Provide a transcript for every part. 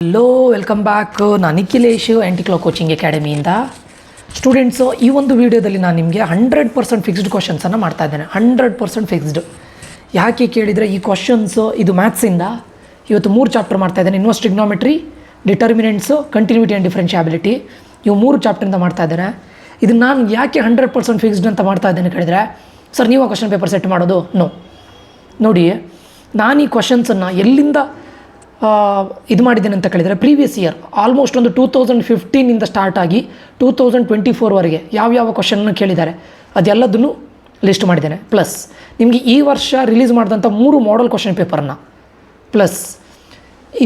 Hello welcome back. ನಾನು Nikhilesh ಆ್ಯಂಟಿಕ್ಲೋ coaching ಅಕಾಡೆಮಿಯಿಂದ. Students, ಈ ಒಂದು ವಿಡಿಯೋದಲ್ಲಿ ನಾನು ನಿಮಗೆ 100% ಫಿಕ್ಸ್ಡ್ ಕ್ವಶನ್ಸನ್ನು ಮಾಡ್ತಾ ಇದ್ದೇನೆ. 100% ಫಿಕ್ಸ್ಡ್. ಯಾಕೆ ಕೇಳಿದರೆ, ಈ ಕ್ವಶನ್ಸು ಇದು ಮ್ಯಾಥ್ಸಿಂದ ಇವತ್ತು 3 ಚಾಪ್ಟರ್ ಮಾಡ್ತಾ ಇದ್ದೇನೆ. Inverse trigonometry, determinants, continuity and differentiability, ಇವು 3 ಚಾಪ್ಟರಿಂದ ಮಾಡ್ತಾ ಇದ್ದೇನೆ. ಇದು ನಾನು ಯಾಕೆ 100% ಫಿಕ್ಸ್ಡ್ ಅಂತ ಮಾಡ್ತಾ ಇದ್ದೇನೆ ಕೇಳಿದರೆ, ಸರ್ ನೀವು ಆ ಕ್ವಶನ್ ಪೇಪರ್ ಸೆಟ್ ಮಾಡೋದು? ನೋ. ನೋಡಿ, ನಾನು ಈ ಕ್ವಶನ್ಸನ್ನು ಎಲ್ಲಿಂದ ಇದು ಮಾಡಿದ್ದೇನೆ ಅಂತ ಕೇಳಿದರೆ, ಪ್ರೀವಿಯಸ್ ಇಯರ್ ಆಲ್ಮೋಸ್ಟ್ ಒಂದು 2015ಇಂದ ಸ್ಟಾರ್ಟ್ ಆಗಿ 2024ವರೆಗೆ ಯಾವ್ಯಾವ ಕ್ವಶನ್ನ ಕೇಳಿದ್ದಾರೆ ಅದೆಲ್ಲದನ್ನು ಲಿಸ್ಟ್ ಮಾಡಿದ್ದೇನೆ. ಪ್ಲಸ್ ನಿಮಗೆ ಈ ವರ್ಷ ರಿಲೀಸ್ ಮಾಡಿದಂಥ 3 ಮಾಡಲ್ ಕ್ವಶನ್ ಪೇಪರನ್ನು ಪ್ಲಸ್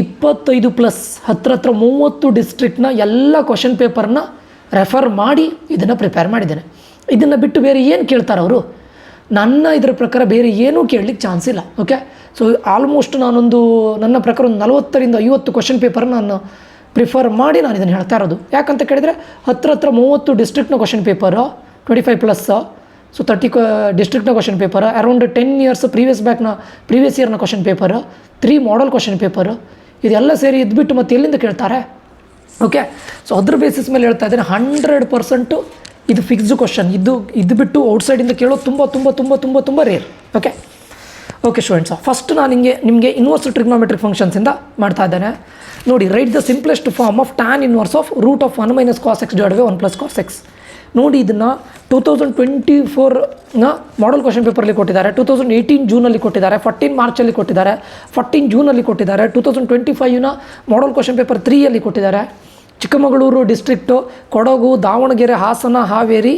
25 ಪ್ಲಸ್ ಹತ್ರ 30 ಡಿಸ್ಟ್ರಿಕ್ಟ್ನ ಎಲ್ಲ ಕ್ವಶನ್ ಪೇಪರ್ನ ರೆಫರ್ ಮಾಡಿ ಇದನ್ನು ಪ್ರಿಪೇರ್ ಮಾಡಿದ್ದೇನೆ. ಇದನ್ನು ಬಿಟ್ಟು ಬೇರೆ ಏನು ಕೇಳ್ತಾರೆ ಅವರು? ನನ್ನ ಇದರ ಪ್ರಕಾರ ಬೇರೆ ಏನೂ ಕೇಳಲಿಕ್ಕೆ ಚಾನ್ಸ್ ಇಲ್ಲ. ಓಕೆ, ಸೊ ಆಲ್ಮೋಸ್ಟ್ ನನ್ನ ಪ್ರಕಾರ ಒಂದು 40ರಿಂದ 50 ಕ್ವಶನ್ ಪೇಪರ್ ನಾನು ಪ್ರಿಫರ್ ಮಾಡಿ ನಾನು ಇದನ್ನು ಹೇಳ್ತಾ ಇರೋದು. ಯಾಕಂತ ಕೇಳಿದರೆ ಹತ್ರ 30 ಡಿಸ್ಟ್ರಿಕ್ಟ್ನ ಕ್ವಶನ್ ಪೇಪರು, 25 ಪ್ಲಸ್, ಸೊ 30 ಡಿಸ್ಟ್ರಿಕ್ಟ್ನ question paper, around 10 years previous ಇಯರ್ನ question paper, 3 model question paper, ಇದೆಲ್ಲ ಸೇರಿ ಇದ್ಬಿಟ್ಟು ಮತ್ತೆ ಎಲ್ಲಿಂದ ಕೇಳ್ತಾರೆ? ಓಕೆ, ಸೊ ಅದ್ರ ಬೇಸಿಸ್ ಮೇಲೆ ಹೇಳ್ತಾ ಇದ್ದೇನೆ 100% ಇದು ಫಿಕ್ಸ್ಡ್ ಕ್ವಶನ್. ಇದು ಬಿಟ್ಟು ಔಟ್ಸೈಡಿಂದ ಕೇಳೋದು ತುಂಬ ತುಂಬ ತುಂಬ ತುಂಬ ತುಂಬ ರೇರ್. ಓಕೆ ಸ್ಟೂಡೆಂಟ್ಸ್, ಫಸ್ಟ್ ನಾನು ನಿಮಗೆ ಇನ್ವರ್ಸ್ ಟ್ರಿಗ್ನೋಮೆಟ್ರಿಕ್ ಫಂಕ್ಷನ್ಸಿಂದ ಮಾಡ್ತಾ ಇದ್ದೇನೆ. ನೋಡಿ, write the simplest form of tan inverse of root of 1 - cos x / 1 + cos x. ನೋಡಿ, ಇದನ್ನು 2024ನ ಮಾಡಲ್ ಕ್ವಶನ್ ಪೇಪರಲ್ಲಿ ಕೊಟ್ಟಿದ್ದಾರೆ, 2018 ಜೂನಲ್ಲಿ ಕೊಟ್ಟಿದ್ದಾರೆ, 14 ಮಾರ್ಚಲ್ಲಿ ಕೊಟ್ಟಿದ್ದಾರೆ, 14 ಜೂನಲ್ಲಿ ಕೊಟ್ಟಿದ್ದಾರೆ, 2025ನ ಮಾಡಲ್ ಕ್ವಶನ್ ಪೇಪರ್ 3ಯಲ್ಲಿ ಕೊಟ್ಟಿದ್ದಾರೆ. ಚಿಕ್ಕಮಗಳೂರು ಡಿಸ್ಟ್ರಿಕ್ಟು, ಕೊಡಗು, ದಾವಣಗೆರೆ, ಹಾಸನ, ಹಾವೇರಿ,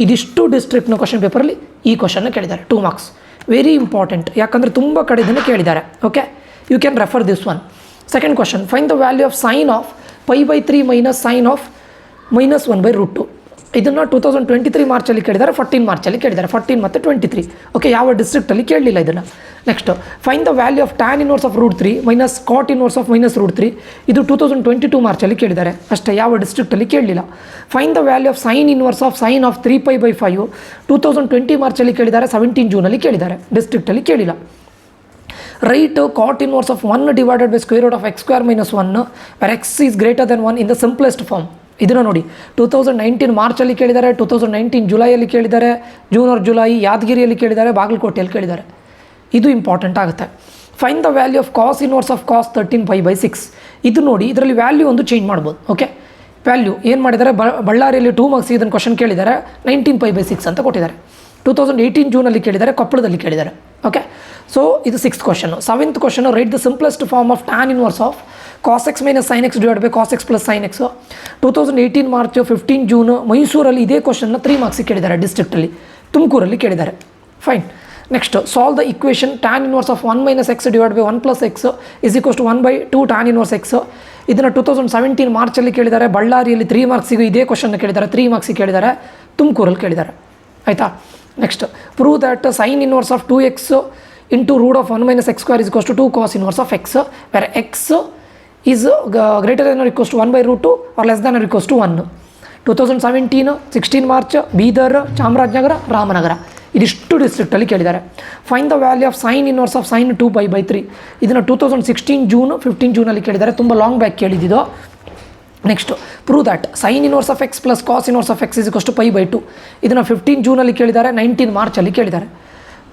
ಇದಿಷ್ಟು ಡಿಸ್ಟ್ರಿಕ್ಟ್ನ ಕ್ವಶನ್ ಪೇಪರಲ್ಲಿ ಈ ಕ್ವಶನ್ನ ಕೇಳಿದ್ದಾರೆ. 2 ಮಾರ್ಕ್ಸ್. ವೆರಿ ಇಂಪಾರ್ಟೆಂಟ್, ಯಾಕಂದರೆ ತುಂಬ ಕಡೆ ಇದನ್ನು ಕೇಳಿದ್ದಾರೆ. Okay, you can refer this one. Second question, find the value of sine of π/3 - sine of -1/√2. ಇದನ್ನು 2023 ಮಾರ್ಚಲ್ಲಿ ಕೇಳಿದ್ದಾರೆ, 14 ಮಾರ್ಚಲ್ಲಿ ಕೇಳಿದ್ದಾರೆ, 14 ಮತ್ತು 23. ಓಕೆ, ಯಾವ ಡಿಸ್ಟ್ರಿಕ್ಟಲ್ಲಿ ಕೇಳಲಿಲ್ಲ ಇದನ್ನು. Next, find the value of tan inverse of √3 - cot inverse of -√3. ಇದು 2022 ಮಾರ್ಚಲ್ಲಿ ಕೇಳಿದ್ದಾರೆ, ಅಷ್ಟೇ, ಯಾವ ಡಿಸ್ಟ್ರಿಕ್ಟಲ್ಲಿ ಕೇಳಲಿಲ್ಲ. Find the value of sine inverse of sine of 3π/5. 2020 ಮಾರ್ಚಲ್ಲಿ ಕೇಳಿದ್ದಾರೆ, 17 ಜೂನಲ್ಲಿ ಕೇಳಿದ್ದಾರೆ, ಡಿಸ್ಟ್ರಿಕ್ಟಲ್ಲಿ ಕೇಳಿಲ್ಲ. Write cot inverse of 1 divided by square root of x² - 1 where x is greater than 1 in the simplest form. ಇದನ್ನು ನೋಡಿ, 2019 ಮಾರ್ಚಲ್ಲಿ ಕೇಳಿದ್ದಾರೆ, 2019 ಜುಲೈಯಲ್ಲಿ ಕೇಳಿದ್ದಾರೆ, ಜೂನ್ ಆರ್ ಜುಲೈ ಯಾದಗಿರಿಯಲ್ಲಿ ಕೇಳಿದ್ದಾರೆ, ಬಾಗಲಕೋಟೆಯಲ್ಲಿ ಕೇಳಿದ್ದಾರೆ. ಇದು ಇಂಪಾರ್ಟೆಂಟ್ ಆಗುತ್ತೆ. Find the value of cos inverse of cos 13π/6. ಇದು ನೋಡಿ, ಇದರಲ್ಲಿ ವ್ಯಾಲ್ಯೂ ಒಂದು ಚೇಂಜ್ ಮಾಡ್ಬೋದು. ಓಕೆ, ವ್ಯಾಲ್ಯೂ ಏನು ಮಾಡಿದ್ದಾರೆ, ಬಳ್ಳಾರಿಯಲ್ಲಿ 2 ಮಾರ್ಕ್ಸ್ ಇದನ್ನು ಕ್ವಶನ್ ಕೇಳಿದ್ದಾರೆ, 19π/6 ಅಂತ ಕೊಟ್ಟಿದ್ದಾರೆ. 2018 ಜೂನಲ್ಲಿ ಕೇಳಿದ್ದಾರೆ, ಕೊಪ್ಪಳದಲ್ಲಿ ಕೇಳಿದ್ದಾರೆ. ಓಕೆ, ಸೊ ಇದು 6th question. 7th question, write the simplest form of tan inverse of cos x - sin x / cos x + sin x. 2018 March, 15 June ಮೈಸೂರಲ್ಲಿ ಇದೇ ಕ್ವಶನ್ನ 3 ಮಾರ್ಕ್ಸಿಗೆ ಕೇಳಿದ್ದಾರೆ, ಡಿಸ್ಟ್ರಿಕ್ಟಲ್ಲಿ, ತುಮಕೂರಲ್ಲಿ ಕೇಳಿದ್ದಾರೆ. Fine. Next, solve the equation tan inverse of 1 - x / 1 + x = 1/2 tan inverse x. ಇದನ್ನು 2017 ಮಾರ್ಚಲ್ಲಿ ಕೇಳಿದ್ದಾರೆ, ಬಳ್ಳಾರಿಯಲ್ಲಿ 3 ಮಾರ್ಕ್ಸಿಗೂ ಇದೇ ಕ್ವಶನ್ನ ಕೇಳಿದ್ದಾರೆ, 3 ಮಾರ್ಕ್ಸಿಗೆ ಕೇಳಿದ್ದಾರೆ, ತುಮಕೂರಲ್ಲಿ ಕೇಳಿದ್ದಾರೆ. ಆಯಿತಾ? Next, prove that sine inverse of 2x into root of 1 - x² = 2 cos inverse of x, where x is greater than or equals to 1/√2 or less than or equals to 1. 2017, 16 March, Bidar, Chamarajanagar, Ramanagara, ಇದಿಷ್ಟು ಡಿಸ್ಟ್ರಿಕ್ಟಲ್ಲಿ ಕೇಳಿದ್ದಾರೆ. Find the value of sine inverse of sine 2π/3. ಇದನ್ನು 2016 June, 15 ಜೂನಲ್ಲಿ ಕೇಳಿದ್ದಾರೆ, ತುಂಬ long back ಕೇಳಿದ್ದು. Next, prove that sine inverse of x + cos inverse of x = π/2. ಇದನ್ನು 15 ಜೂನಲ್ಲಿ ಕೇಳಿದ್ದಾರೆ, 19 ಮಾರ್ಚಲ್ಲಿ ಕೇಳಿದ್ದಾರೆ.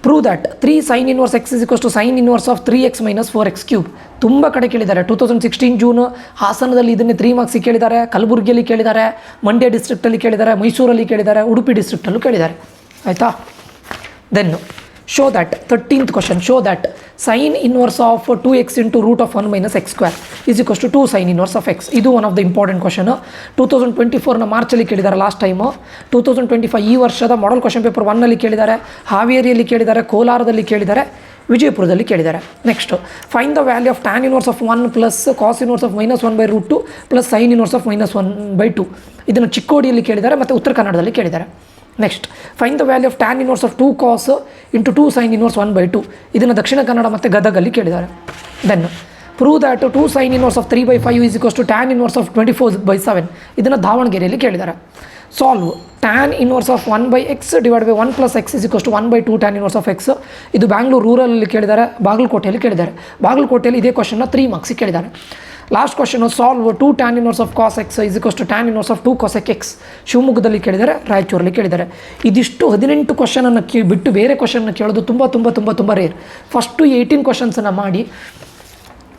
Prove that 3 sine inverse x = sine inverse of 3x - 4x³. ತುಂಬ ಕಡೆ ಕೇಳಿದ್ದಾರೆ. 2016 ಜೂನು ಹಾಸನದಲ್ಲಿ ಇದನ್ನೇ 3 ಮಾರ್ಕ್ಸಿಗೆ ಕೇಳಿದ್ದಾರೆ, ಕಲಬುರಗಿಯಲ್ಲಿ ಕೇಳಿದ್ದಾರೆ, ಮಂಡ್ಯ ಡಿಸ್ಟ್ರಿಕ್ಟಲ್ಲಿ ಕೇಳಿದ್ದಾರೆ, ಮೈಸೂರಲ್ಲಿ ಕೇಳಿದ್ದಾರೆ, ಉಡುಪಿ ಡಿಸ್ಟ್ರಿಕ್ಟಲ್ಲೂ ಕೇಳಿದ್ದಾರೆ. ಆಯಿತಾ? Then show that 13th question, show that sine inverse of 2x into root of 1 - x² = 2 sine inverse of x. ಇದು one of the important question. 2024ನ ಮಾರ್ಚಲ್ಲಿ ಕೇಳಿದ್ದಾರೆ ಲಾಸ್ಟ್ ಟೈಮು. 2025 ಈ ವರ್ಷದ ಮಾಡಲ್ ಕ್ವಶನ್ ಪೇಪರ್ 1ನಲ್ಲಿ ಕೇಳಿದ್ದಾರೆ, ಹಾವೇರಿಯಲ್ಲಿ ಕೇಳಿದ್ದಾರೆ, ಕೋಲಾರದಲ್ಲಿ ಕೇಳಿದ್ದಾರೆ, ವಿಜಯಪುರದಲ್ಲಿ ಕೇಳಿದ್ದಾರೆ. Next, find the value of tan inverse of 1 + cos inverse of -1/√2 + sine inverse of -1/2. ಇದನ್ನು ಚಿಕ್ಕೋಡಿಯಲ್ಲಿ ಕೇಳಿದ್ದಾರೆ ಮತ್ತು ಉತ್ತರ ಕನ್ನಡದಲ್ಲಿ ಕೇಳಿದ್ದಾರೆ. Next, find the value of tan inverse of 2 cos into 2 sine inverse 1/2. ಇದನ್ನು ದಕ್ಷಿಣ ಕನ್ನಡ ಮತ್ತು ಗದಗಲ್ಲಿ ಕೇಳಿದ್ದಾರೆ. Then prove that 2 sine inverse of 3/5 = tan inverse of 24/7. ಇದನ್ನು ದಾವಣಗೆರೆಯಲ್ಲಿ ಕೇಳಿದ್ದಾರೆ. Solve tan inverse of 1/x / 1 + x = 1/2 tan inverse of x. ಇದು ಬ್ಯಾಂಗ್ಳೂರು ರೂರಲಲ್ಲಿ ಕೇಳಿದ್ದಾರೆ, ಬಾಗಲಕೋಟೆಯಲ್ಲಿ ಕೇಳಿದ್ದಾರೆ. ಬಾಗಲಕೋಟೆಯಲ್ಲಿ ಇದೇ ಕ್ವಶನ್ನ 3 ಮಾರ್ಕ್ಸಿಗೆ ಕೇಳಿದ್ದಾರೆ. Last question solve 2 tan inverse of cos x is equals to tan inverse of 2 cosec x. ಶಿವಮೊಗ್ಗದಲ್ಲಿ ಕೇಳಿದ್ದಾರೆ, ರಾಯಚೂರಲ್ಲಿ ಕೇಳಿದ್ದಾರೆ. ಇದಿಷ್ಟು 18 ಕ್ವಶನನ್ನು ಬಿಟ್ಟು ಬೇರೆ ಕ್ವಶನ್ನ ಕೇಳೋದು ತುಂಬ ರೇರ್. ಫಸ್ಟು 18 ಕ್ವಶನ್ಸನ್ನು ಮಾಡಿ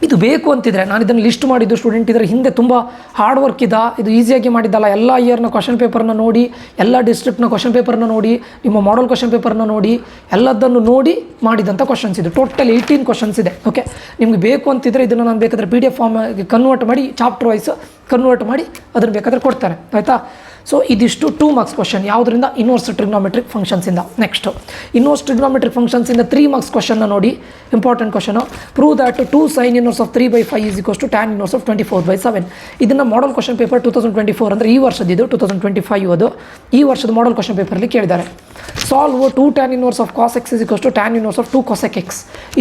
ಇದು ಬೇಕು ಅಂತಿದ್ರೆ ನಾನು ಇದನ್ನು ಲಿಸ್ಟ್ ಮಾಡಿದ್ದು ಸ್ಟೂಡೆಂಟ್ ಇದರ ಹಿಂದೆ ತುಂಬ ಹಾರ್ಡ್ ವರ್ಕ್ ಇದೆ, ಇದು ಈಸಿಯಾಗಿ ಮಾಡಿದ್ದಲ್ಲ. ಎಲ್ಲ ಇಯರ್ನ ಕ್ವಶನ್ ಪೇಪರ್ನ ನೋಡಿ, ಎಲ್ಲ ಡಿಸ್ಟ್ರಿಕ್ಟ್ನ ಕ್ವಶನ್ ಪೇಪರ್ನ ನೋಡಿ, ನಿಮ್ಮ ಮಾಡಲ್ ಕ್ವಶನ್ ಪೇಪರ್ನ ನೋಡಿ, ಎಲ್ಲದನ್ನು ನೋಡಿ ಮಾಡಿದಂಥ ಕ್ವಶನ್ಸ್ ಇದು. ಟೋಟಲ್ 18 ಕ್ವಶನ್ಸ್ ಇದೆ. ಓಕೆ, ನಿಮಗೆ ಬೇಕು ಅಂತಿದ್ರೆ ಇದನ್ನು ನಾನು ಬೇಕಾದರೆ PDF ಫಾರ್ಮ್ಗೆ ಕನ್ವರ್ಟ್ ಮಾಡಿ, ಚಾಪ್ಟರ್ ವೈಸ್ ಕನ್ವರ್ಟ್ ಮಾಡಿ ಅದನ್ನು ಬೇಕಾದರೆ ಕೊಡ್ತಾರೆ, ಆಯಿತಾ. ಸೊ ಇದಿಷ್ಟು 2 ಮಾರ್ಕ್ಸ್ ಕ್ವಶನ್ ಯಾವುದರಿಂದ, ಇನ್ವರ್ಸ್ ಟ್ರಿಗ್ನೋಮೆಟ್ರಿಕ್ ಫಂಕ್ಷನ್ಸಿಂದ. ನೆಕ್ಸ್ಟು ಇನ್ವರ್ಸ್ ಟ್ರಿಗ್ನೋಮೆಟ್ರಿಕ್ ಫಂಕ್ಷನ್ಸಿಂದ 3 ಮಾರ್ಕ್ಸ್ ಕ್ವಶನ್ನ ನೋಡಿ, important question. Prove that 2 sin inverse of 3/5 is equals to tan inverse of 24/7. ಇದನ್ನು ಮಾಡಲ್ ಕ್ವಶನ್ ಪೇಪರ್ 2024 ಅಂದರೆ ಈ ವರ್ಷದಿದ್ದು, 2025 ಅದು ಈ ವರ್ಷದ ಮಾಡಲ್ ಕ್ವಶನ್ ಪೇಪರಲ್ಲಿ ಕೇಳಿದ್ದಾರೆ. Solve 2 tan inverse of cos x is equals to tan inverse of 2 cosec x.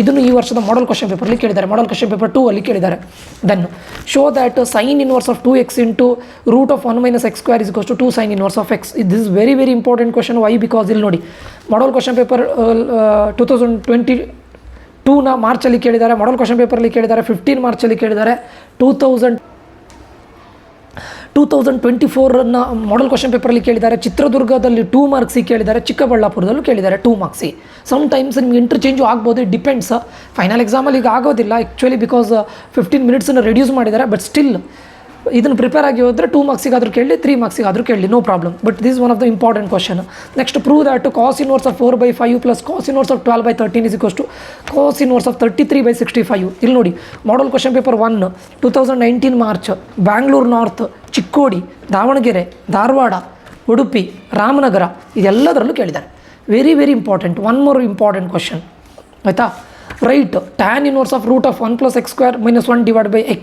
ಇದನ್ನು ಈ ವರ್ಷದ ಮಾಡಲ್ ಕ್ವಶನ್ ಪೇಪರಲ್ಲಿ ಕೇಳಿದ್ದಾರೆ, ಮಾಡಲ್ ಕ್ವಶನ್ ಪೇಪರ್ 2 ಅಲ್ಲಿ ಕೇಳಿದ್ದಾರೆ. Then show that sin inverse of 2x into root of 1 - x square is equals to 2 sin inverse of x. This is very important question. Why? Because ಇಲ್ಲಿ ನೋಡಿ, model question paper 2022ನ ಮಾರ್ಚಲ್ಲಿ ಕೇಳಿದ್ದಾರೆ, ಮಾಡಲ್ question ಪೇಪರಲ್ಲಿ ಕೇಳಿದ್ದಾರೆ, 15 ಮಾರ್ಚಲ್ಲಿ ಕೇಳಿದ್ದಾರೆ, 2024ನ ಮಾಡಲ್ question ಪೇಪರಲ್ಲಿ ಕೇಳಿದ್ದಾರೆ, ಚಿತ್ರದುರ್ಗದಲ್ಲಿ 2 ಮಾರ್ಕ್ಸಿಗೆ ಕೇಳಿದ್ದಾರೆ, ಚಿಕ್ಕಬಳ್ಳಾಪುರದಲ್ಲೂ ಕೇಳಿದ್ದಾರೆ 2 ಮಾರ್ಕ್ಸಿಗೆ. ಸಮ್ ಟೈಮ್ಸ್ ನಿಮ್ಗೆ ಇಂಟರ್ಚೇಂಜು ಆಗ್ಬೋದು, ಇಟ್ ಡಿಪೆಂಡ್ಸ್. ಫೈನಲ್ ಎಕ್ಸಾಮಲ್ಲಿ ಈಗ ಆಗೋದಿಲ್ಲ ಆ್ಯಕ್ಚುಲಿ, ಬಿಕಾಸ್ 15 ಮಿನಿಟ್ಸನ್ನು ರೆಡ್ಯೂಸ್ ಮಾಡಿದ್ದಾರೆ. ಬಟ್ ಸ್ಟಿಲ್ ಇದನ್ನು ಪ್ರಿಪೇರ್ ಆಗಿ ಹೋದರೆ 2 ಮಾರ್ಕ್ಸಿಗಾದರೂ ಕೇಳಿ, 3 ಮಾರ್ಕ್ಸಿಗಾದರೂ ಕೇಳಿ, no problem. But this is one of the important question. Next prove that cos inverse of 4/5 plus cos inverse of 12/13 is equals to cos inverse of 33/65. ಇಲ್ಲಿ ನೋಡಿ, model question paper 1 2019 March, Bangalore North, Chikkodi, Davangere, Dharwad, Udupi, Ramanagara ಇದೆಲ್ಲದರಲ್ಲೂ ಕೇಳಿದ್ದಾರೆ. Very important. One more important question, ಆಯಿತಾ. Write tan inverse of root of 1 + x square - 1 divide by x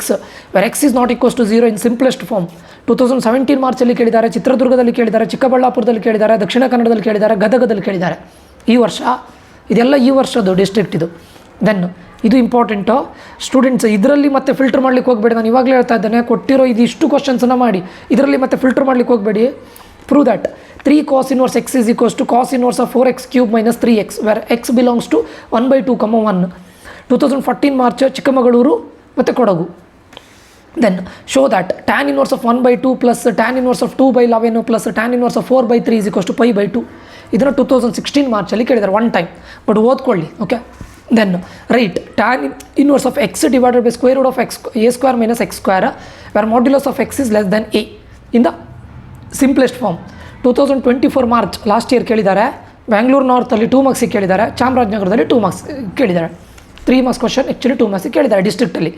where x is not equals to 0 in simplest form. 2017 ಮಾರ್ಚಲ್ಲಿ ಕೇಳಿದ್ದಾರೆ, ಚಿತ್ರದುರ್ಗದಲ್ಲಿ ಕೇಳಿದ್ದಾರೆ, ಚಿಕ್ಕಬಳ್ಳಾಪುರದಲ್ಲಿ ಕೇಳಿದ್ದಾರೆ, ದಕ್ಷಿಣ ಕನ್ನಡದಲ್ಲಿ ಕೇಳಿದ್ದಾರೆ, ಗದಗದಲ್ಲಿ ಕೇಳಿದ್ದಾರೆ. ಈ ವರ್ಷ ಇದೆಲ್ಲ ಈ ವರ್ಷದ್ದು ಡಿಸ್ಟ್ರಿಕ್ಟ್ ಇದು. ದೆನ್ ಇದು ಇಂಪಾರ್ಟೆಂಟು ಸ್ಟೂಡೆಂಟ್ಸ್. ಇದರಲ್ಲಿ ಮತ್ತೆ ಫಿಲ್ಟರ್ ಮಾಡ್ಲಿಕ್ಕೆ ಹೋಗಬೇಡಿ, ನಾನು ಇವಾಗಲೇ ಹೇಳ್ತಾ ಇದ್ದೇನೆ. ಕೊಟ್ಟಿರೋ ಇದಿಷ್ಟು ಕ್ವಶನ್ಸನ್ನು ಮಾಡಿ, ಇದರಲ್ಲಿ ಮತ್ತೆ ಫಿಲ್ಟರ್ ಮಾಡ್ಲಿಕ್ಕೆ ಹೋಗಬೇಡಿ. Prove that 3 cos inverse x is equals to cos inverse of 4x cube minus 3x where x belongs to 1/2, 1. 2014 March, Chikkamagaluru ಮತ್ತು Kodagu. Then show that tan inverse of 1/2 plus tan inverse of 2/11 plus tan inverse of 4/3 is equals to π/2. ಇದನ್ನು 2016 ಮಾರ್ಚಲ್ಲಿ ಕೇಳಿದ್ದಾರೆ, one time. But ಓದ್ಕೊಳ್ಳಿ, okay. Then write tan inverse of x divided by square root of x a square minus x square where modulus of x is less than a in the simplest form. 2024 March last year ಕೇಳಿದ್ದಾರೆ, ಬ್ಯಾಂಗ್ಳೂರು ನಾರ್ತಲ್ಲಿ 2 ಮಾರ್ಕ್ಸಿಗೆ ಕೇಳಿದ್ದಾರೆ, ಚಾಮರಾಜನಗರದಲ್ಲಿ 2 marks ಕೇಳಿದ್ದಾರೆ. 3 marks question actually 2 ಮಾರ್ಕ್ಸಿಗೆ ಕೇಳಿದ್ದಾರೆ ಡಿಸ್ಟ್ರಿಕ್ಟಲ್ಲಿ.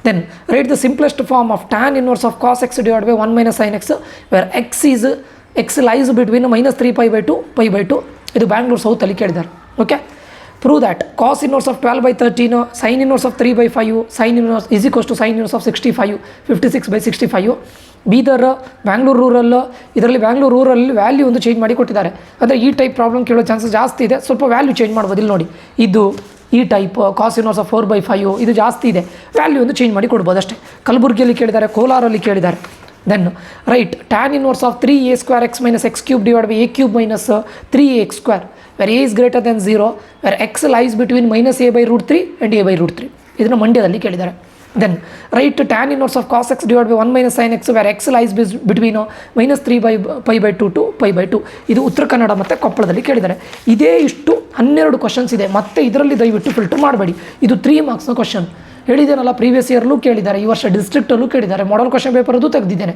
Then write the simplest form of tan inverse of cos x divide by 1 - sin x where x lies between -3π/2 π/2. ಇದು ಬ್ಯಾಂಗ್ಳೂರು ಸೌತಲ್ಲಿ ಕೇಳಿದ್ದಾರೆ, okay. Prove that cos inverse of 12/13 sin inverse of 3/5 sin inverse is equals to sin inverse of 65 56/65. Bidar, Bangalore rural, ಇದರಲ್ಲಿ ಬ್ಯಾಂಗ್ಳೂರು ರೂರಲ್ಲಿ value ಒಂದು change ಮಾಡಿ ಕೊಟ್ಟಿದ್ದಾರೆ. ಅಂದರೆ ಈ ಟೈಪ್ ಪ್ರಾಬ್ಲಮ್ ಕೇಳೋ ಚಾನ್ಸಸ್ ಜಾಸ್ತಿ ಇದೆ, ಸ್ವಲ್ಪ ವ್ಯಾಲ್ಯೂ ಚೇಂಜ್ ಮಾಡ್ಬೋದು. ಇಲ್ಲಿ ನೋಡಿ, ಇದು ಈ ಟೈಪ್ ಕಾಸ್ ಇನ್ವರ್ಸ್ ಆಫ್ 4/5 ಇದು ಜಾಸ್ತಿ ಇದೆ, ವ್ಯಾಲ್ಯೂ ಒಂದು ಚೇಂಜ್ ಮಾಡಿ ಕೊಡ್ಬೋದು ಅಷ್ಟೇ. ಕಲಬುರಗಿಯಲ್ಲಿ ಕೇಳಿದ್ದಾರೆ, ಕೋಲಾರಲ್ಲಿ ಕೇಳಿದ್ದಾರೆ. Then write tan inverse of 3a square x minus x cube divided by a cube minus 3ax square where a is greater than 0 where x lies between -a/√3 and a/√3. ಇದನ್ನು ಮಂಡ್ಯದಲ್ಲಿ ಕೇಳಿದ್ದಾರೆ. Then write tan inverse of cos x divide by 1 - sin x where x lies between -3π/2 to π/2. ಇದು ಉತ್ತರ ಕನ್ನಡ ಮತ್ತು ಕೊಪ್ಪಳದಲ್ಲಿ ಕೇಳಿದ್ದಾರೆ. ಇದೇ ಇಷ್ಟು 12 questions ಇದೆ. ಮತ್ತು ಇದರಲ್ಲಿ ದಯವಿಟ್ಟು ಫಿಲ್ಟರ್ ಮಾಡಬೇಡಿ. ಇದು 3 ಮಾರ್ಕ್ಸ್ನ ಕ್ವಶನ್. ಹೇಳಿದ್ದೇನಲ್ಲ, ಪ್ರೀವಿಯಸ್ ಇಯರ್ಲೂ ಕೇಳಿದ್ದಾರೆ, ಈ ವರ್ಷ ಡಿಸ್ಟ್ರಿಕ್ಟಲ್ಲೂ ಕೇಳಿದ್ದಾರೆ, ಮಾಡಲ್ ಕ್ವಶನ್ ಪೇಪರದ್ದು ತೆಗೆದಿದ್ದೇನೆ.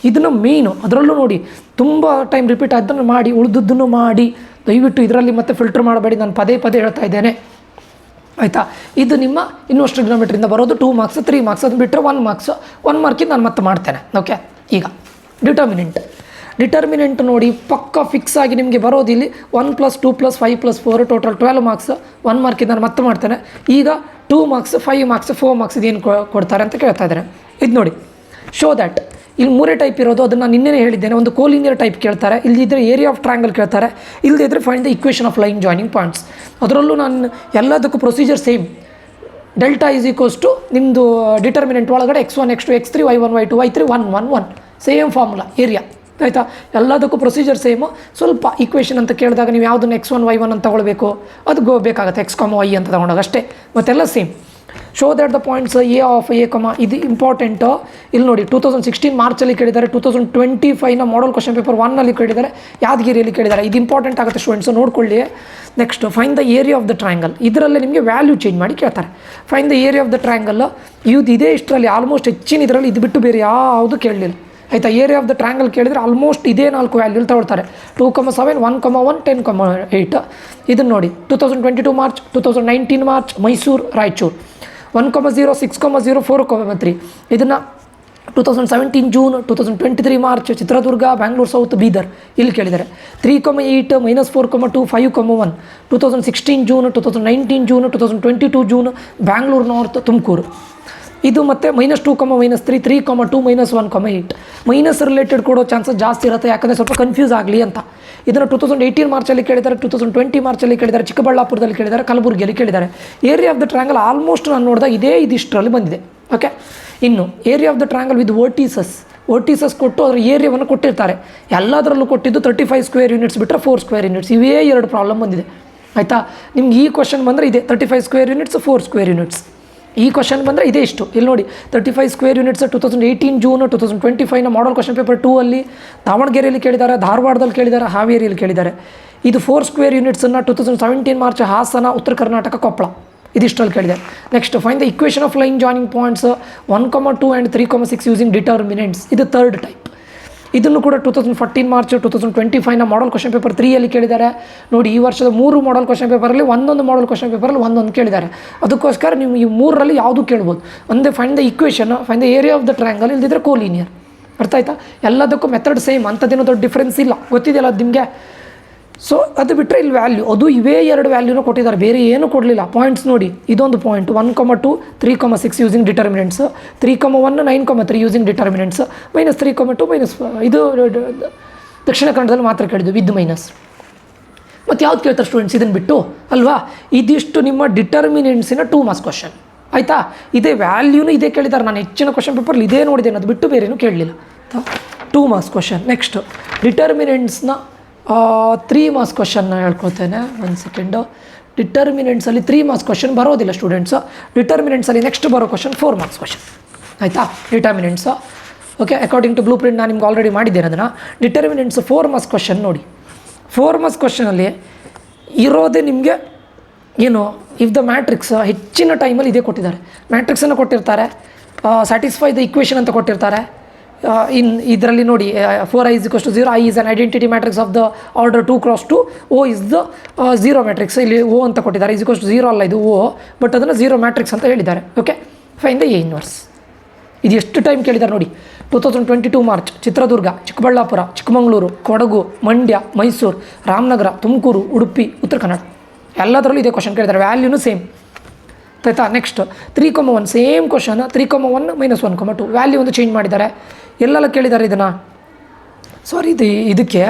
ಇದನ್ನು ಮೇಯ್ನು ಅದರಲ್ಲೂ ನೋಡಿ, ತುಂಬ ಟೈಮ್ ರಿಪೀಟ್ ಅದನ್ನು ಮಾಡಿ, ಉಳಿದದ್ದನ್ನು ಮಾಡಿ. ದಯವಿಟ್ಟು ಇದರಲ್ಲಿ ಮತ್ತೆ ಫಿಲ್ಟರ್ ಮಾಡಬೇಡಿ, ನಾನು ಪದೇ ಹೇಳ್ತಾ ಇದ್ದೇನೆ, ಆಯಿತಾ. ಇದು ನಿಮ್ಮ ಇನ್ವರ್ಸ್ ಟ್ರಿಗ್ನೋಮೆಟ್ರಿಯಿಂದ ಬರೋದು 2 ಮಾರ್ಕ್ಸ್ 3 ಮಾರ್ಕ್ಸ್. ಅದು ಬಿಟ್ಟರೆ 1 ಮಾರ್ಕ್ಸ್ 1 ಮಾರ್ಕಿಂದ ನಾನು ಮತ್ತೆ ಮಾಡ್ತೇನೆ, ಓಕೆ. ಈಗ ಡಿಟರ್ಮಿನೆಂಟ್ ನೋಡಿ, ಪಕ್ಕ ಫಿಕ್ಸ್ ಆಗಿ ನಿಮಗೆ ಬರೋದಿಲ್ಲಿ 1 + 2 + 5 + 4 ಟೋಟಲ್ 12 ಮಾರ್ಕ್ಸ್. 1 ಮಾರ್ಕಿಂದ ನಾನು ಮತ್ತೆ ಮಾಡ್ತೇನೆ. ಈಗ 2 ಮಾರ್ಕ್ಸ್ 5 ಮಾರ್ಕ್ಸ್ 4 ಮಾರ್ಕ್ಸ್ ಇದೇನು ಕೊಡ್ತಾರೆ ಅಂತ ಕೇಳ್ತಾ ಇದ್ದಾರೆ. ಇದು ನೋಡಿ, ಶೋ ದ್ಯಾಟ್ ಇಲ್ಲಿ 3 ಟೈಪ್ ಇರೋದು, ಅದನ್ನು ನಾನು ನಿನ್ನೆ ಹೇಳಿದ್ದೇನೆ. ಒಂದು ಕೋಲಿನಿಯರ್ ಟೈಪ್ ಕೇಳ್ತಾರೆ, ಇಲ್ಲದಿದ್ದರೆ ಏರಿಯಾ ಆಫ್ ಟ್ರಯಾಂಗಲ್ ಕೇಳ್ತಾರೆ, ಇಲ್ಲದಿದ್ದರೆ find the equation of line joining points. ಅದರಲ್ಲೂ ನಾನು ಎಲ್ಲದಕ್ಕೂ procedure same. Delta is equals to ನಿಮ್ಮದು ಡಿಟರ್ಮಿನೆಂಟ್ ಒಳಗಡೆ x1 x2 x3 y1 y2 y3 1 1 1 same formula area, ಆಯಿತಾ. ಎಲ್ಲದಕ್ಕೂ ಪ್ರೊಸೀಜರ್ ಸೇಮು. ಸ್ವಲ್ಪ ಈಕ್ವೇಷನ್ ಅಂತ ಕೇಳಿದಾಗ ನೀವು ಯಾವುದನ್ನು x1 y1 ಅಂತ ತೊಗೊಳ್ಬೇಕು, ಅದು ಬೇಕಾಗುತ್ತೆ x, y ಅಂತ ತೊಗೊಂಡಾಗ ಅಷ್ಟೇ. ಮತ್ತೆಲ್ಲ same. Show that the points A of A ಕಮ ಇದು ಇಂಪಾರ್ಟೆಂಟು. ಇಲ್ಲಿ ನೋಡಿ 2016 ಮಾರ್ಚಲ್ಲಿ ಕೇಳಿದ್ದಾರೆ, 2025ನ ಮಾಡಲ್ ಕ್ವಶನ್ ಪೇಪರ್ 1ನಲ್ಲಿ ಕೇಳಿದ್ದಾರೆ, ಯಾದಗಿರಿಯಲ್ಲಿ ಕೇಳಿದ್ದಾರೆ. ಇದು ಇಂಪಾರ್ಟೆಂಟ್ ಆಗುತ್ತೆ ಸ್ಟೂಡೆಂಟ್ಸ್, ನೋಡ್ಕೊಳ್ಳಿ. Next fine the area of the triangle. ಇದರಲ್ಲೇ ನಿಮಗೆ ವ್ಯಾಲ್ಯೂ ಚೇಂಜ್ ಮಾಡಿ ಕೇಳ್ತಾರೆ. Fine the area of the triangle ಇದೇ ಇಷ್ಟರಲ್ಲಿ ಆಲ್ಮೋಸ್ಟ್ ಹೆಚ್ಚಿನ ಇದರಲ್ಲಿ ಇದು ಬಿಟ್ಟು ಬೇರೆ ಯಾವುದು ಕೇಳಲಿಲ್ಲ ಆಯಿತಾ. ಏರಿಯಾ ಆಫ್ ದ ಟ್ರಯಾಂಗಲ್ ಕೇಳಿದರೆ ಆಲ್ಮೋಸ್ಟ್ ಇದೇ 4 ವ್ಯಾಲ್ಯೂಲಿ ತಗೊಳ್ತಾರೆ. 2,7, 1,1, 10,8. ಇದನ್ನು ನೋಡಿ 2022 ಮಾರ್ಚ್, 2019 ಮಾರ್ಚ್ ಮೈಸೂರು ರಾಯಚೂರು. 1,0, 6,0, 4,3. ಇದನ್ನು 2017 June, 2023 March Chitradurga, Bangalore south, Bidar ಇಲ್ಲಿ ಕೇಳಿದ್ದಾರೆ. 3,8, -4,2, 5,1. 2016 June, 2019 June, 2022 June, Bangalore north, Tumakuru. ಇದು ಮತ್ತು -2, -3, 3,2, -1,8. ಮೈನಸ್ ರಿಲೇಟೆಡ್ ಕೊಡೋ ಚಾನ್ಸಸ್ ಜಾಸ್ತಿ ಇರುತ್ತೆ, ಯಾಕಂದರೆ ಸ್ವಲ್ಪ ಕನ್ಫ್ಯೂಸ್ ಆಗಲಿ ಅಂತ. ಇದನ್ನು 2018 ಮಾರ್ಚಲ್ಲಿ ಕೇಳಿದ್ದಾರೆ, 2020 ಮಾರ್ಚಲ್ಲಿ ಕೇಳಿದ್ದಾರೆ, ಚಿಕ್ಕಬಳ್ಳಾಪುರದಲ್ಲಿ ಕೇಳಿದ್ದಾರೆ, ಕಲಬುರಗಿಯಲ್ಲಿ ಕೇಳಿದ್ದಾರೆ. Area of the triangle almost ನಾನು ನೋಡಿದಾಗ ಇದಿಷ್ಟರಲ್ಲಿ ಬಂದಿದೆ. ಓಕೆ, ಇನ್ನು area of the triangle with vertices ಕೊಟ್ಟು ಅದರ ಏರಿಯಾವನ್ನು ಕೊಟ್ಟಿರ್ತಾರೆ. ಎಲ್ಲದರಲ್ಲೂ ಕೊಟ್ಟಿದ್ದು 35 ಸ್ಕ್ವೇರ್ ಯೂನಿಟ್ಸ್ ಬಿಟ್ಟರೆ 4 ಸ್ಕ್ವೇರ್ ಯೂನಿಟ್ಸ್. ಇವೇ 2 ಪ್ರಾಬ್ಲಮ್ ಬಂದಿದೆ ಆಯಿತಾ. ನಿಮ್ಗೆ ಈ ಕ್ವಶನ್ ಬಂದರೆ ಇದೆ 35 ಸ್ಕ್ವೇರ್ ಯೂನಿಟ್ಸ್, 4 ಸ್ಕ್ವೇರ್ ಯೂನಿಟ್ಸ್. ಈ ಕ್ವಶನ್ ಬಂದರೆ ಇದೇ ಇಷ್ಟು. ಇಲ್ಲಿ ನೋಡಿ 35 ಸ್ಕ್ವೇರ್ ಯೂನಿಟ್ಸ್ 2018 ಜೂನ್, 2025ನ ಮಾಡಲ್ ಕ್ವಶನ್ ಪೇಪರ್ 2 ಅಲ್ಲಿ ದಾವಣಗೆರೆಯಲ್ಲಿ ಕೇಳಿದ್ದಾರೆ, ಧಾರವಾಡದಲ್ಲಿ ಕೇಳಿದ್ದಾರೆ, ಹಾವೇರಿಯಲ್ಲಿ ಕೇಳಿದ್ದಾರೆ. ಇದು 4 ಸ್ಕ್ವೇರ್ ಯೂನಿಟ್ಸನ್ನು 2017 ಮಾರ್ಚ್ ಹಾಸನ, ಉತ್ತರ ಕರ್ನಾಟಕ, ಕೊಪ್ಪಳ ಇದಿಷ್ಟರಲ್ಲಿ ಕೇಳಿದೆ. Next fine the equation of line joining points 1,2 and 3,6 using determinants. ಇದು 3rd ಟೈಪ್. ಇದನ್ನು ಕೂಡ 2014 ಮಾರ್ಚ್ 2025ನ ಮಾಡಲ್ ಕ್ವಶನ್ ಪೇಪರ್ 3ಅಲ್ಲಿ ಕೇಳಿದ್ದಾರೆ. ನೋಡಿ ಈ ವರ್ಷದ 3 ಮಾಡಲ್ ಕ್ವಶನ್ ಪೇಪರಲ್ಲಿ ಒಂದೊಂದು ಮಾಡಲ್ ಕ್ವಶನ್ ಪೇಪರಲ್ಲಿ ಒಂದೊಂದು ಕೇಳಿದ್ದಾರೆ. ಅದಕ್ಕೋಸ್ಕರ ನೀವು ಈ 3ರಲ್ಲಿ ಯಾವುದು ಕೇಳ್ಬೋದು. ಒಂದೇ fine the equation, fine the area of the triangle, ಇಲ್ದಿದ್ರೆ ಕೋಲಿನಿಯರ್. ಅರ್ಥ ಆಯ್ತಾ? ಎಲ್ಲದಕ್ಕೂ ಮೆಥಡ್ ಸೇಮ್, ಅಂಥದ್ದೇನೋ ದೊಡ್ಡ ಡಿಫ್ರೆನ್ಸ್ ಇಲ್ಲ, ಗೊತ್ತಿದೆಯಲ್ಲ ಅದು ನಿಮಗೆ. ಸೊ ಅದು ಬಿಟ್ಟರೆ ಇಲ್ಲಿ ವ್ಯಾಲ್ಯೂ, ಅದು ಇವೇ 2 ವ್ಯಾಲ್ಯೂನ ಕೊಟ್ಟಿದ್ದಾರೆ, ಬೇರೆ ಏನೂ ಕೊಡಲಿಲ್ಲ. ಪಾಯಿಂಟ್ಸ್ ನೋಡಿ, ಇದೊಂದು point 1,2, 3,6 using determinants, 3,1, 9,3 using determinants, -3,2 ಇದು ದಕ್ಷಿಣ ಕನ್ನಡದಲ್ಲಿ ಮಾತ್ರ ಕೇಳಿದ್ದು ವಿತ್ ಮೈನಸ್. ಮತ್ತು ಯಾವ್ದು ಕೇಳ್ತಾರೆ ಸ್ಟೂಡೆಂಟ್ಸ್ ಇದನ್ನು ಬಿಟ್ಟು ಅಲ್ವಾ? ಇದಿಷ್ಟು ನಿಮ್ಮ ಡಿಟರ್ಮಿನೆಂಟ್ಸಿನ 2 ಮಾರ್ಕ್ಸ್ ಕ್ವಶನ್ ಆಯಿತಾ. ಇದೇ ವ್ಯಾಲ್ಯೂನು ಇದೇ ಕೇಳಿದ್ದಾರೆ. ನಾನು ಹೆಚ್ಚಿನ ಕ್ವಶನ್ ಪೇಪರ್ಲಿ ಇದೇ ನೋಡಿದ್ದೇನೆ, ಅದು ಬಿಟ್ಟು ಬೇರೇನೂ ಕೇಳಲಿಲ್ಲ. 2 ಮಾರ್ಕ್ಸ್ ಕ್ವಶನ್. ನೆಕ್ಸ್ಟ್ ಡಿಟರ್ಮಿನೆಂಟ್ಸ್ನ 3 ಮಾರ್ಕ್ಸ್ ಕ್ವಶನ್ನ ಹೇಳ್ಕೊಳ್ತೇನೆ, 1 ಸೆಕೆಂಡು. ಡಿಟರ್ಮಿನೆಂಟ್ಸಲ್ಲಿ 3 ಮಾರ್ಕ್ಸ್ ಕ್ವಶನ್ ಬರೋದಿಲ್ಲ ಸ್ಟೂಡೆಂಟ್ಸು. ಡಿಟರ್ಮಿನೆಂಟ್ಸಲ್ಲಿ ನೆಕ್ಸ್ಟ್ ಬರೋ ಕ್ವಶನ್ 4 ಮಾರ್ಕ್ಸ್ ಕ್ವಶನ್ ಆಯಿತಾ. Determinants okay, according to blueprint ನಾನು ನಿಮ್ಗೆ ಆಲ್ರೆಡಿ ಮಾಡಿದ್ದೇನೆ ಅದನ್ನು. ಡಿಟರ್ಮಿನೆಂಟ್ಸ್ 4 ಮಾರ್ಕ್ಸ್ ಕ್ವಶನ್ ನೋಡಿ. 4 ಮಾರ್ಕ್ಸ್ ಕ್ವಶನಲ್ಲಿ ಇರೋದೇ ನಿಮಗೆ ಏನು, ಇಫ್ ದ ಮ್ಯಾಟ್ರಿಕ್ಸ್ ಹೆಚ್ಚಿನ ಟೈಮಲ್ಲಿ ಇದೇ ಕೊಟ್ಟಿದ್ದಾರೆ. ಮ್ಯಾಟ್ರಿಕ್ಸನ್ನು ಕೊಟ್ಟಿರ್ತಾರೆ, ಸ್ಯಾಟಿಸ್ಫೈ ದ ಇಕ್ವೇಷನ್ ಅಂತ ಕೊಟ್ಟಿರ್ತಾರೆ. ಇದರಲ್ಲಿ ನೋಡಿ 4i = 0, i is an identity matrix of the order 2 × 2, O is the 0 matrix. ಇಲ್ಲಿ O ಅಂತ ಕೊಟ್ಟಿದ್ದಾರೆ, = 0 ಅಲ್ಲ ಇದು O, ಬಟ್ ಅದನ್ನು 0 ಮ್ಯಾಟ್ರಿಕ್ಸ್ ಅಂತ ಹೇಳಿದ್ದಾರೆ. Okay, fine the A inverse. ಇದು ಎಷ್ಟು ಟೈಮ್ ಕೇಳಿದ್ದಾರೆ ನೋಡಿ. 2022 ಮಾರ್ಚ್ ಚಿತ್ರದುರ್ಗ, ಚಿಕ್ಕಬಳ್ಳಾಪುರ, ಚಿಕ್ಕಮಗಳೂರು, ಕೊಡಗು, ಮಂಡ್ಯ, ಮೈಸೂರು, ರಾಮನಗರ, ತುಮಕೂರು, ಉಡುಪಿ, ಉತ್ತರ ಕನ್ನಡ ಎಲ್ಲದರಲ್ಲೂ ಇದೇ ಕ್ವಶನ್ ಕೇಳಿದ್ದಾರೆ. ವ್ಯಾಲ್ಯೂನು ಸೇಮ್ ಆಯಿತಾ. ನೆಕ್ಸ್ಟ್ 3,1 ಸೇಮ್ ಕ್ವಶನ್, 3,1 -1,2 ವ್ಯಾಲ್ಯೂ ಒಂದು ಚೇಂಜ್ ಮಾಡಿದ್ದಾರೆ. ಎಲ್ಲೆಲ್ಲ ಕೇಳಿದ್ದಾರೆ ಇದನ್ನು, ಸಾರಿ ಇದಕ್ಕೆ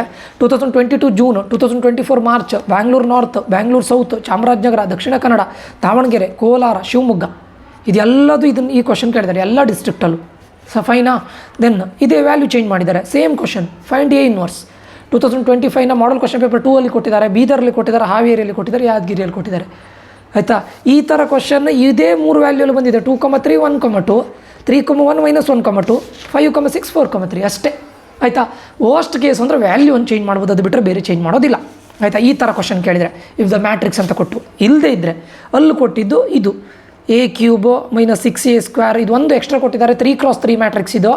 2022 June, 2024 March Bangalore north, Bangalore south, Chamarajanagar, Dakshina Kannada, Davanagere, Kolar, Shivamogga ಇದೆಲ್ಲದು ಈ ಕ್ವಶನ್ ಕೇಳಿದ್ದಾರೆ ಎಲ್ಲ ಡಿಸ್ಟ್ರಿಕ್ಟಲ್ಲೂ. ಫೈನಾ. ದೆನ್ ಇದೇ ವ್ಯಾಲ್ಯೂ ಚೇಂಜ್ ಮಾಡಿದ್ದಾರೆ. Same question, find A inverse. 2025ನ ಮಾಡಲ್ ಕ್ವಶನ್ ಪೇಪರ್ 2 ಅಲ್ಲಿ ಕೊಟ್ಟಿದ್ದಾರೆ, ಬೀದರಲ್ಲಿ ಕೊಟ್ಟಿದ್ದಾರೆ, ಹಾವೇರಿಯಲ್ಲಿ ಕೊಟ್ಟಿದ್ದಾರೆ, ಯಾದಗಿರಿಯಲ್ಲಿ ಕೊಟ್ಟಿದ್ದಾರೆ ಆಯಿತಾ. ಈ ಥರ ಕ್ವಶನ್ ಇದೇ 3 ವ್ಯಾಲ್ಯೂಲ್ಲಿ ಬಂದಿದೆ. 2,3, 1,2, 3,1, -1,2, 5,6, 4,3 ಅಷ್ಟೇ ಆಯಿತಾ. ವರ್ಸ್ಟ್ ಕೇಸ್ ಅಂದರೆ ವ್ಯಾಲ್ಯೂ ಒಂದು ಚೇಂಜ್ ಮಾಡ್ಬೋದು, ಅದು ಬಿಟ್ಟರೆ ಬೇರೆ ಚೇಂಜ್ ಮಾಡೋದಿಲ್ಲ ಆಯಿತಾ. ಈ ಥರ ಕ್ವಶನ್ ಕೇಳಿದರೆ ಇಫ್ ದ ಮ್ಯಾಟ್ರಿಕ್ಸ್ ಅಂತ ಕೊಟ್ಟು, ಇಲ್ಲದೇ ಇದ್ದರೆ ಅಲ್ಲಿ ಕೊಟ್ಟಿದ್ದು ಇದು A³ -6A², ಇದು ಒಂದು ಎಕ್ಸ್ಟ್ರಾ ಕೊಟ್ಟಿದ್ದಾರೆ, 3 × 3 ಮ್ಯಾಟ್ರಿಕ್ಸ್ ಇದು.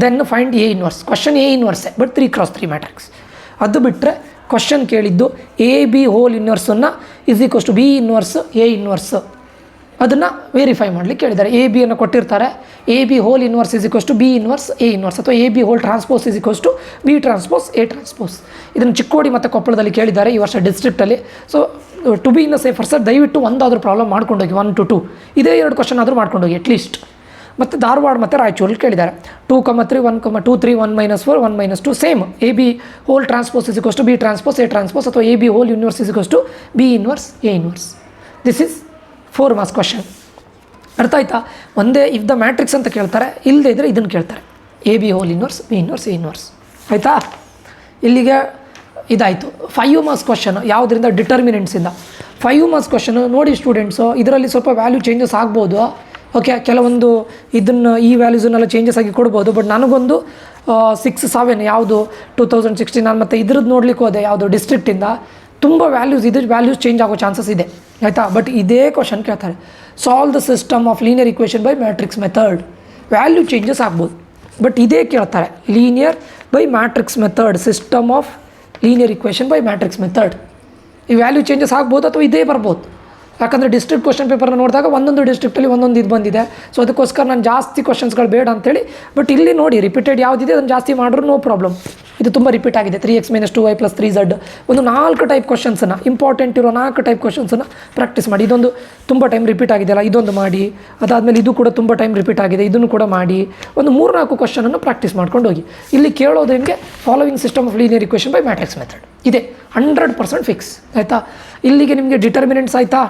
Then find A inverse. Question A ಇನ್ವರ್ಸೇ, ಬಟ್ 3 × 3 ಮ್ಯಾಟ್ರಿಕ್ಸ್. ಅದು ಬಿಟ್ಟರೆ ಕ್ವಶನ್ ಕೇಳಿದ್ದು AB ಹೋಲ್ ಇನ್ವರ್ಸನ್ನು = B ಇನ್ವರ್ಸ್ A ಇನ್ವರ್ಸ್, ಅದನ್ನು ವೆರಿಫೈ ಮಾಡಲಿಕ್ಕೆ ಕೇಳಿದ್ದಾರೆ. AB ಅನ್ನು ಕೊಟ್ಟಿರ್ತಾರೆ, AB whole inverse = B inverse A inverse, ಅಥವಾ AB whole transpose = B transpose A transpose. ಇದನ್ನು ಚಿಕ್ಕೋಡಿ ಮತ್ತು ಕೊಪ್ಪಳದಲ್ಲಿ ಕೇಳಿದ್ದಾರೆ ಈ ವರ್ಷ ಡಿಸ್ಟ್ರಿಕ್ಟಲ್ಲಿ. So to be in a safer sir, ದಯವಿಟ್ಟು ಒಂದಾದರೂ ಪ್ರಾಬ್ಲಮ್ ಮಾಡ್ಕೊಂಡೋಗಿ, 1 to 2 ಇದೇ 2 ಕ್ವಶನ್ ಆದರೂ ಮಾಡ್ಕೊಂಡೋಗಿ ಅಟ್ಲೀಸ್ಟ್. ಮತ್ತು ಧಾರವಾಡ ಮತ್ತು ರಾಯಚೂರಲ್ಲಿ ಕೇಳಿದ್ದಾರೆ 2,3, 1,2, 3, 1 -4, 1 -2 same. AB whole transpose = B transpose A transpose, ಅಥವಾ AB whole inverse = B inverse A inverse. This is 4 marks question. ಅರ್ಥ ಆಯ್ತಾ? ಒಂದೇ ಇಫ್ ದ ಮ್ಯಾಟ್ರಿಕ್ಸ್ ಅಂತ ಕೇಳ್ತಾರೆ, ಇಲ್ಲದೇ ಇದ್ದರೆ ಇದನ್ನು ಕೇಳ್ತಾರೆ, AB whole inverse, B inverse A inverse ಆಯಿತಾ. ಇಲ್ಲಿಗೆ ಇದಾಯಿತು. 5 ಮಾರ್ಕ್ಸ್ ಕ್ವಶನ್ ಯಾವುದರಿಂದ? ಡಿಟರ್ಮಿನೆಂಟ್ಸಿಂದ. 5 ಮಾರ್ಕ್ಸ್ ಕ್ವಶನ್ ನೋಡಿ ಸ್ಟೂಡೆಂಟ್ಸು, ಇದರಲ್ಲಿ ಸ್ವಲ್ಪ ವ್ಯಾಲ್ಯೂ ಚೇಂಜಸ್ ಆಗ್ಬೋದು. ಓಕೆ, ಕೆಲವೊಂದು ಈ ವ್ಯಾಲ್ಯೂಸನ್ನೆಲ್ಲ ಚೇಂಜಸ್ ಆಗಿ ಕೊಡ್ಬೋದು. ಬಟ್ ನನಗೊಂದು 6, 7 ಯಾವುದು 2016 ನಾನು ಮತ್ತು ಇದ್ರದ್ದು ನೋಡ್ಲಿಕ್ಕೆ ಹೋದೆ, ಯಾವುದು ಡಿಸ್ಟ್ರಿಕ್ಟಿಂದ ತುಂಬ ವ್ಯಾಲ್ಯೂಸ್ ಚೇಂಜ್ ಆಗೋ ಚಾನ್ಸಸ್ ಇದೆ ಆಯಿತಾ. ಬಟ್ ಇದೇ ಕ್ವಶನ್ ಕೇಳ್ತಾರೆ, solve the system of linear equation by matrix method. Value changes ಆಗ್ಬೋದು, ಬಟ್ ಇದೇ ಕೇಳ್ತಾರೆ, linear by matrix method, system of linear equation by matrix method. ಈ ವ್ಯಾಲ್ಯೂ ಚೇಂಜಸ್ ಆಗ್ಬೋದು ಅಥವಾ ಇದೇ ಬರ್ಬೋದು. ಯಾಕಂದರೆ ಡಿಸ್ಟ್ರಿಕ್ಟ್ ಕ್ವಶನ್ ಪೇಪರ್ನ ನೋಡಿದಾಗ ಒಂದೊಂದು ಡಿಸ್ಟ್ರಿಕ್ಟಲ್ಲಿ ಒಂದೊಂದು ಇದು ಬಂದಿದೆ. ಸೊ ಅದಕ್ಕೋಸ್ಕರ ನಾನು ಜಾಸ್ತಿ ಕ್ವಶನ್ಸ್ಗಳು ಬೇಡ ಅಂತೇಳಿ. ಬಟ್ ಇಲ್ಲಿ ನೋಡಿ ರಿಪೀಟೆಡ್ ಯಾವುದಿದೆ ಅದನ್ನು ಜಾಸ್ತಿ ಮಾಡಿದ್ರು ನೋ ಪ್ರಾಬ್ಲಮ್. ಇದು ತುಂಬ ರಿಪೀಟ್ ಆಗಿದೆ. 3x - 2y + 3z ಒಂದು 4 ಟೈಪ್ ಕ್ವಶನ್ಸನ್ನು, ಇಂಪಾರ್ಟೆಂಟ್ ಇರೋ 4 ಟೈಪ್ ಕ್ವಶನ್ಸನ್ನು ಪ್ರಾಕ್ಟೀಸ್ ಮಾಡಿ. ಇದೊಂದು ತುಂಬ ಟೈಮ್ ರಿಪೀಟ್ ಆಗಿದೆಯಲ್ಲ, ಇದೊಂದು ಮಾಡಿ. ಅದಾದಮೇಲೆ ಇದು ಕೂಡ ತುಂಬ ಟೈಮ್ ರಿಪೀಟ್ ಆಗಿದೆ, ಇದನ್ನು ಕೂಡ ಮಾಡಿ. ಒಂದು 3-4 ಕ್ವಶನನ್ನು ಪ್ರಾಕ್ಟೀಸ್ ಮಾಡ್ಕೊಂಡು ಹೋಗಿ. ಇಲ್ಲಿ ಕೇಳೋದು ನಿಮಗೆ following system of linear equation by matrix method ಇದೆ, 100% ಫಿಕ್ಸ್ ಆಯಿತಾ. ಇಲ್ಲಿಗೆ ನಿಮಗೆ ಡಿಟರ್ಮಿನೆಂಟ್ಸ್ ಆಯಿತಾ,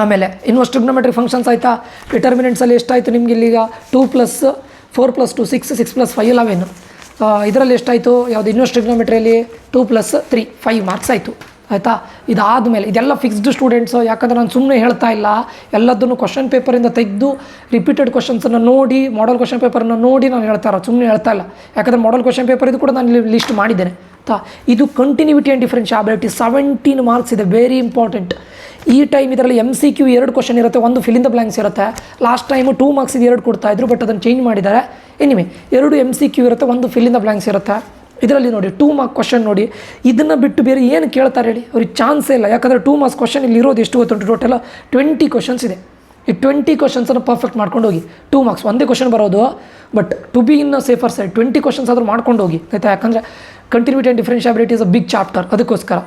ಆಮೇಲೆ ಇನ್ವರ್ಸ್ ಟ್ರಿಗ್ನೋಮೆಟ್ರಿ ಫಂಕ್ಷನ್ಸ್ ಆಯಿತಾ. ಡಿಟರ್ಮಿನೆಂಟ್ಸಲ್ಲಿ ಎಷ್ಟಾಯಿತು ನಿಮಗೆ ಇಲ್ಲಿಗ? 2 + 4 + 2 6, 6 + 5 11. ಇದರಲ್ಲಿ ಎಷ್ಟಾಯಿತು? ಯಾವುದು ಇನ್ವರ್ಸ್ ಟ್ರಿಗ್ನೋಮೆಟ್ರಿಯಲ್ಲಿ 2 + 3 5 ಮಾರ್ಕ್ಸ್ ಆಯಿತು ಆಯಿತಾ. ಇದಾದಮೇಲೆ ಇದೆಲ್ಲ ಫಿಕ್ಸ್ಡ್ ಸ್ಟೂಡೆಂಟ್ಸು, ಯಾಕಂದರೆ ನಾನು ಸುಮ್ಮನೆ ಹೇಳ್ತಾ ಇಲ್ಲ, ಎಲ್ಲದನ್ನು ಕ್ವಶನ್ ಪೇಪರಿಂದ ತೆಗೆದು ರಿಪೀಟೆಡ್ ಕ್ವಶನ್ಸನ್ನು ನೋಡಿ, ಮಾಡಲ್ ಕ್ವಶನ್ ಪೇಪರನ್ನು ನೋಡಿ ನಾನು ಹೇಳ್ತಾ ಇರೋ, ಸುಮ್ಮನೆ ಹೇಳ್ತಾ ಇಲ್ಲ. ಯಾಕಂದರೆ ಮಾಡಲ್ ಕ್ವಶನ್ ಪೇಪರ್ ಇದು ಕೂಡ ನಾನು ಲಿಸ್ಟ್ ಮಾಡಿದ್ದೇನೆ ಆಯಿತಾ. ಇದು ಕಂಟಿನ್ಯೂಟಿ ಆ್ಯಂಡ್ ಡಿಫರೆನ್ಷಿಯಾಬಿಲಿಟಿ 17 ಮಾರ್ಕ್ಸ್ ಇದೆ, ವೆರಿ ಇಂಪಾರ್ಟೆಂಟ್. ಈ ಟೈಮ್ ಇದರಲ್ಲಿ MCQ 2 ಕ್ವಶನ್ ಇರುತ್ತೆ, ಒಂದು ಫಿಲ್ ಇನ್ ದ ಬ್ಲ್ಯಾಂಕ್ಸ್ ಇರುತ್ತೆ. ಲಾಸ್ಟ್ ಟೈಮು 2 ಮಾರ್ಕ್ಸಿಗೆ 2 ಕೊಡ್ತಾಯಿದ್ರು, ಬಟ್ ಅದನ್ನು ಚೇಂಜ್ ಮಾಡಿದ್ದಾರೆ. ಎನಿವೆ 2 MCQ ಇರುತ್ತೆ, ಒಂದು ಫಿಲ್ ಇನ್ ದ ಬ್ಲ್ಯಾಂಕ್ಸ್ ಇರುತ್ತೆ. ಇದರಲ್ಲಿ ನೋಡಿ 2 ಮಾರ್ಕ್ ಕ್ವಶನ್ ನೋಡಿ, ಇದನ್ನು ಬಿಟ್ಟು ಬೇರೆ ಏನು ಕೇಳ್ತಾರೆ ಹೇಳಿ? ಅವ್ರಿಗೆ ಚಾನ್ಸೇ ಇಲ್ಲ. ಯಾಕಂದರೆ 2 ಮಾರ್ಕ್ಸ್ ಕ್ವಶನ್ ಇಲ್ಲಿ ಇರೋದು ಎಷ್ಟು ಗೊತ್ತುಂಟು? ಟೋಟಲ್ 20 ಕ್ವಶನ್ಸ್ ಇದೆ. ಈ 20 ಕ್ವಶನ್ಸನ್ನು ಪರ್ಫೆಕ್ಟ್ ಮಾಡ್ಕೊಂಡು ಹೋಗಿ. 2 ಮಾರ್ಕ್ಸ್ ಒಂದೇ ಕ್ವಶನ್ ಬರೋದು, but to be in safer side 20 questions ಆದರೂ ಮಾಡ್ಕೊಂಡು ಹೋಗಿ ಆಯಿತಾ. ಯಾಕಂದರೆ continuity and differentiability is a big chapter, ಅದಕ್ಕೋಸ್ಕರ.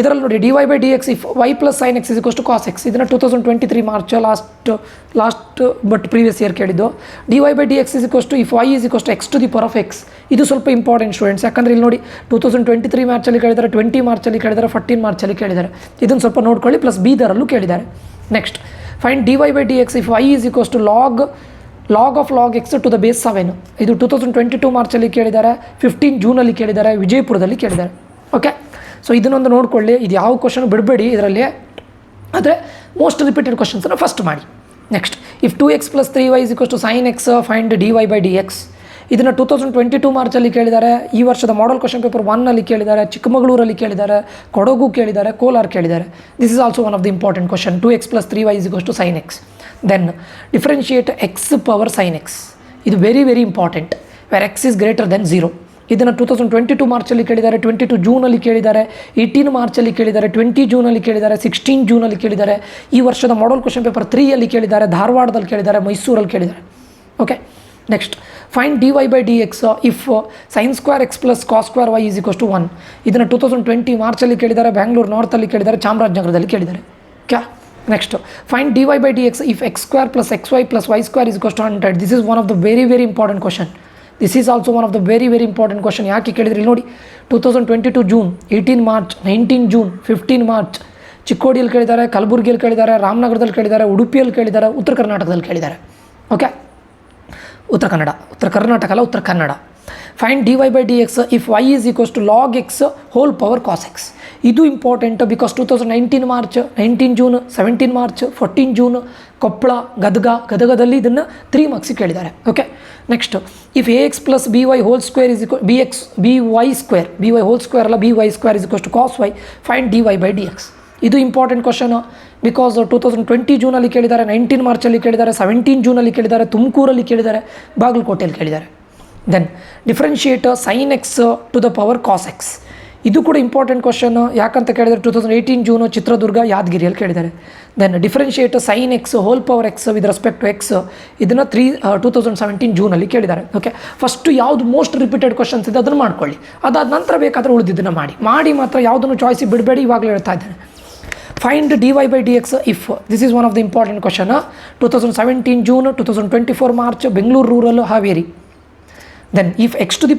ಇದರಲ್ಲಿ ನೋಡಿ dy/dx if y + sin x = cos x. ಇದನ್ನು 2023 March last but previous year ಕೇಳಿದ್ದು. dy/dx if y = x⁴x. ಇದು ಸ್ವಲ್ಪ ಇಂಪಾರ್ಟೆಂಟ್ ಸ್ಟೂಡೆಂಟ್ಸ್, ಯಾಕಂದರೆ ಇಲ್ಲಿ ನೋಡಿ 2023 ಮಾರ್ಚಲ್ಲಿ ಕೇಳಿದ್ದಾರೆ, 20 ಮಾರ್ಚಲ್ಲಿ ಕೇಳಿದ್ದಾರೆ, 14 ಮಾರ್ಚಲ್ಲಿ ಕೇಳಿದ್ದಾರೆ. ಇದನ್ನು ಸ್ವಲ್ಪ ನೋಡ್ಕೊಳ್ಳಿ. ಪ್ಲಸ್ ಬೀದರಲ್ಲೂ ಕೇಳಿದ್ದಾರೆ. Next find dy/dx if y = log of log x to the base 7. ಇದು 2022 ಮಾರ್ಚಲ್ಲಿ ಕೇಳಿದ್ದಾರೆ, 15 ಜೂನಲ್ಲಿ ಕೇಳಿದ್ದಾರೆ, ವಿಜಯಪುರದಲ್ಲಿ ಕೇಳಿದ್ದಾರೆ. ಓಕೆ, ಸೊ ಇದನ್ನೊಂದು ನೋಡ್ಕೊಳ್ಳಿ. ಇದು ಯಾವ ಕ್ವಶನ್ ಬಿಡಬೇಡಿ ಇದರಲ್ಲಿ, ಆದರೆ ಮೋಸ್ಟ್ ರಿಪೀಟೆಡ್ ಕ್ವಶನ್ಸನ್ನು ಫಸ್ಟ್ ಮಾಡಿ. Next if 2x + 3y = sin x find dy/dx. ಇದನ್ನು 2022 ಮಾರ್ಚಲ್ಲಿ ಕೇಳಿದ್ದಾರೆ. ಈ ವರ್ಷದ ಮಾಡಲ್ ಕ್ವಶನ್ ಪೇಪರ್ 1ನಲ್ಲಿ ಕೇಳಿದ್ದಾರೆ, ಚಿಕ್ಕಮಗಳೂರಲ್ಲಿ ಕೇಳಿದ್ದಾರೆ, ಕೊಡಗು ಕೇಳಿದ್ದಾರೆ, ಕೋಲಾರ ಕೇಳಿದ್ದಾರೆ. This is also one of the important question. 2x + 3y = sin x. Then differentiate x⁴ sin x. ಇದು very very important, where x is greater than 0. ಇದನ್ನು 2022 ಮಾರ್ಚಲ್ಲಿ ಕೇಳಿದ್ದಾರೆ, 22 ಜೂನಲ್ಲಿ ಕೇಳಿದ್ದಾರೆ, 18 ಮಾರ್ಚಲ್ಲಿ ಕೇಳಿದ್ದಾರೆ, 20 ಜೂನಲ್ಲಿ ಕೇಳಿದ್ದಾರೆ, 16 ಜೂನಲ್ಲಿ ಕೇಳಿದ್ದಾರೆ. ಈ ವರ್ಷದ ಮಾಡಲ್ ಕ್ವಶನ್ ಪೇಪರ್ 3ಯಲ್ಲಿ ಕೇಳಿದ್ದಾರೆ, ಧಾರವಾಡದಲ್ಲಿ ಕೇಳಿದ್ದಾರೆ, ಮೈಸೂರಲ್ಲಿ ಕೇಳಿದ್ದಾರೆ. Okay, next find dy/dx if sin² x + cos² y = 1. ಇದನ್ನು 2020 ಮಾರ್ಚಲ್ಲಿ ಕೇಳಿದ್ದಾರೆ, ಬ್ಯಾಂಗ್ಳೂರು ನಾರ್ತಲ್ಲಿ ಕೇಳಿದ್ದಾರೆ, ಚಾಮರಾಜನಗರದಲ್ಲಿ ಕೇಳಿದ್ದಾರೆ. Okay, next find dy/dx if x² + xy + y² = 100. This is one of the very very important question. This is also one of the very very important question. ಯಾಕೆ ಕೇಳಿದ್ರಿ ನೋಡಿ, 2022 June, 18 March, 19 June, 15 March ಚಿಕ್ಕೋಡಿಯಲ್ಲಿ ಕೇಳಿದ್ದಾರೆ, ಕಲಬುರಗಿಯಲ್ಲಿ ಕೇಳಿದ್ದಾರೆ, ರಾಮನಗರದಲ್ಲಿ ಕೇಳಿದ್ದಾರೆ, ಉಡುಪಿಯಲ್ಲಿ ಕೇಳಿದ್ದಾರೆ, ಉತ್ತರ ಕರ್ನಾಟಕದಲ್ಲಿ ಕೇಳಿದ್ದಾರೆ. ಓಕೆ, ಉತ್ತರ ಕರ್ನಾಟಕ ಅಲ್ಲ, Uttara Kannada. Find dy/dx if y = log x whole cos x. ಇದು important because 2019 March, 19 June, 17 March, 14 June Koppal, ಗದಗದಲ್ಲಿ ಇದನ್ನು 3 ಮಾರ್ಕ್ಸಿಗೆ ಕೇಳಿದ್ದಾರೆ. Okay, next if ax + by² ಅಲ್ಲ by² cos y find dy/dx. ಇದು ಇಂಪಾರ್ಟೆಂಟ್ ಕ್ವಶನು ಬಿಕಾಸ್ 2020 ಜೂನಲ್ಲಿ ಕೇಳಿದ್ದಾರೆ, 19 ಮಾರ್ಚಲ್ಲಿ ಕೇಳಿದ್ದಾರೆ, 17 ಜೂನಲ್ಲಿ ಕೇಳಿದ್ದಾರೆ, ತುಮಕೂರಲ್ಲಿ ಕೇಳಿದ್ದಾರೆ, ಬಾಗಲಕೋಟೆಯಲ್ಲಿ ಕೇಳಿದ್ದಾರೆ. Then differentiate sin x to the power cos x. ಇದು ಕೂಡ ಇಂಪಾರ್ಟೆಂಟ್ ಕ್ವಶನ್. ಯಾಕಂತ ಕೇಳಿದರೆ 2018 ಜೂನು ಚಿತ್ರದುರ್ಗ, ಯಾದಗಿರಿಯಲ್ಲಿ ಕೇಳಿದ್ದಾರೆ. Then differentiate sin x whole x with respect to x. ಇದನ್ನು 2017 ಜೂನಲ್ಲಿ ಕೇಳಿದ್ದಾರೆ. ಓಕೆ, ಫಸ್ಟು ಯಾವುದು ಮೋಸ್ಟ್ ರಿಪೀಟೆಡ್ ಕ್ವಶನ್ಸ್ ಇದೆ ಅದನ್ನು ಮಾಡ್ಕೊಳ್ಳಿ. ಅದಾದ ನಂತರ ಬೇಕಾದರೆ ಉಳಿದಿದ್ದನ್ನು ಮಾಡಿ ಮಾತ್ರ ಯಾವುದನ್ನು ಚಾಯ್ಸಿಗೆ ಬಿಡಬೇಡಿ. ಇವಾಗಲೇ ಹೇಳ್ತಾ ಇದ್ದೇನೆ. Find dy/dx if this is one of the important question. 2017 June, 2024 March, Bengaluru rural, Haveri. Then if x⁴y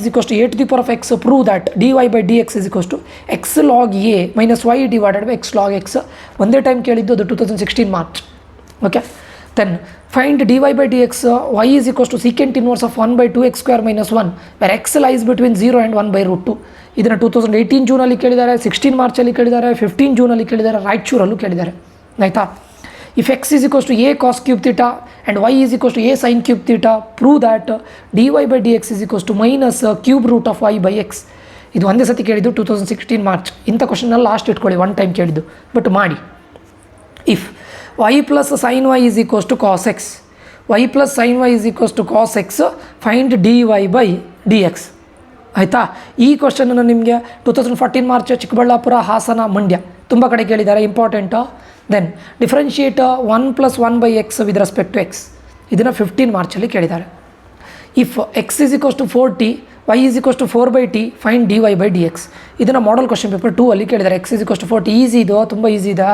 = a⁴x, prove that dy/dx = x log a minus y divided by x log x. ಒಂದೇ ಟೈಮ್ ಕೇಳಿದ್ದು ಅದು 2016 March. Okay, then find dy/dx y = secant inverse of 1/2x² - 1 where x lies between 0 and 1/√2. ಇದನ್ನು 2018 ಜೂನಲ್ಲಿ ಕೇಳಿದ್ದಾರೆ, 16 ಮಾರ್ಚಲ್ಲಿ ಕೇಳಿದ್ದಾರೆ, 15 ಜೂನಲ್ಲಿ ಕೇಳಿದ್ದಾರೆ, ರಾಯಚೂರಲ್ಲೂ ಕೇಳಿದ್ದಾರೆ. ಆಯಿತಾ? If x is equals to a cos cube theta and y is equals to a sine cube theta, prove that dy by d x is equals to minus cube root of y by x. ಇದು ಒಂದೇ ಸತಿ ಕೇಳಿದ್ದು 2016 March. ಇಂಥ ಕ್ವಶನ್ನೆಲ್ಲ last ಇಟ್ಕೊಳ್ಳಿ, one time ಕೇಳಿದ್ದು, but ಮಾಡಿ. If y plus sine y is equals to cos x, y plus sine y is equals to cos x, find dy by d x. ಆಯಿತಾ? ಈ ಕ್ವಶನನ್ನು ನಿಮಗೆ 2014 ಮಾರ್ಚ್ ಚಿಕ್ಕಬಳ್ಳಾಪುರ, ಹಾಸನ, ಮಂಡ್ಯ ತುಂಬ ಕಡೆ ಕೇಳಿದ್ದಾರೆ, important. Then differentiate 1 + 1 by x with respect to x, ಇದನ್ನು 15 ಮಾರ್ಚಲ್ಲಿ ಕೇಳಿದ್ದಾರೆ. If x is equals to 4t, y is equals to 4/t, find dy by d x. ಇದನ್ನು ಮಾಡಲ್ ಕ್ವಶನ್ ಪೇಪರ್ 2 ಅಲ್ಲಿ ಕೇಳಿದ್ದಾರೆ. X is equals to 40, easy ಇದು, ತುಂಬ easy ಇದೆ.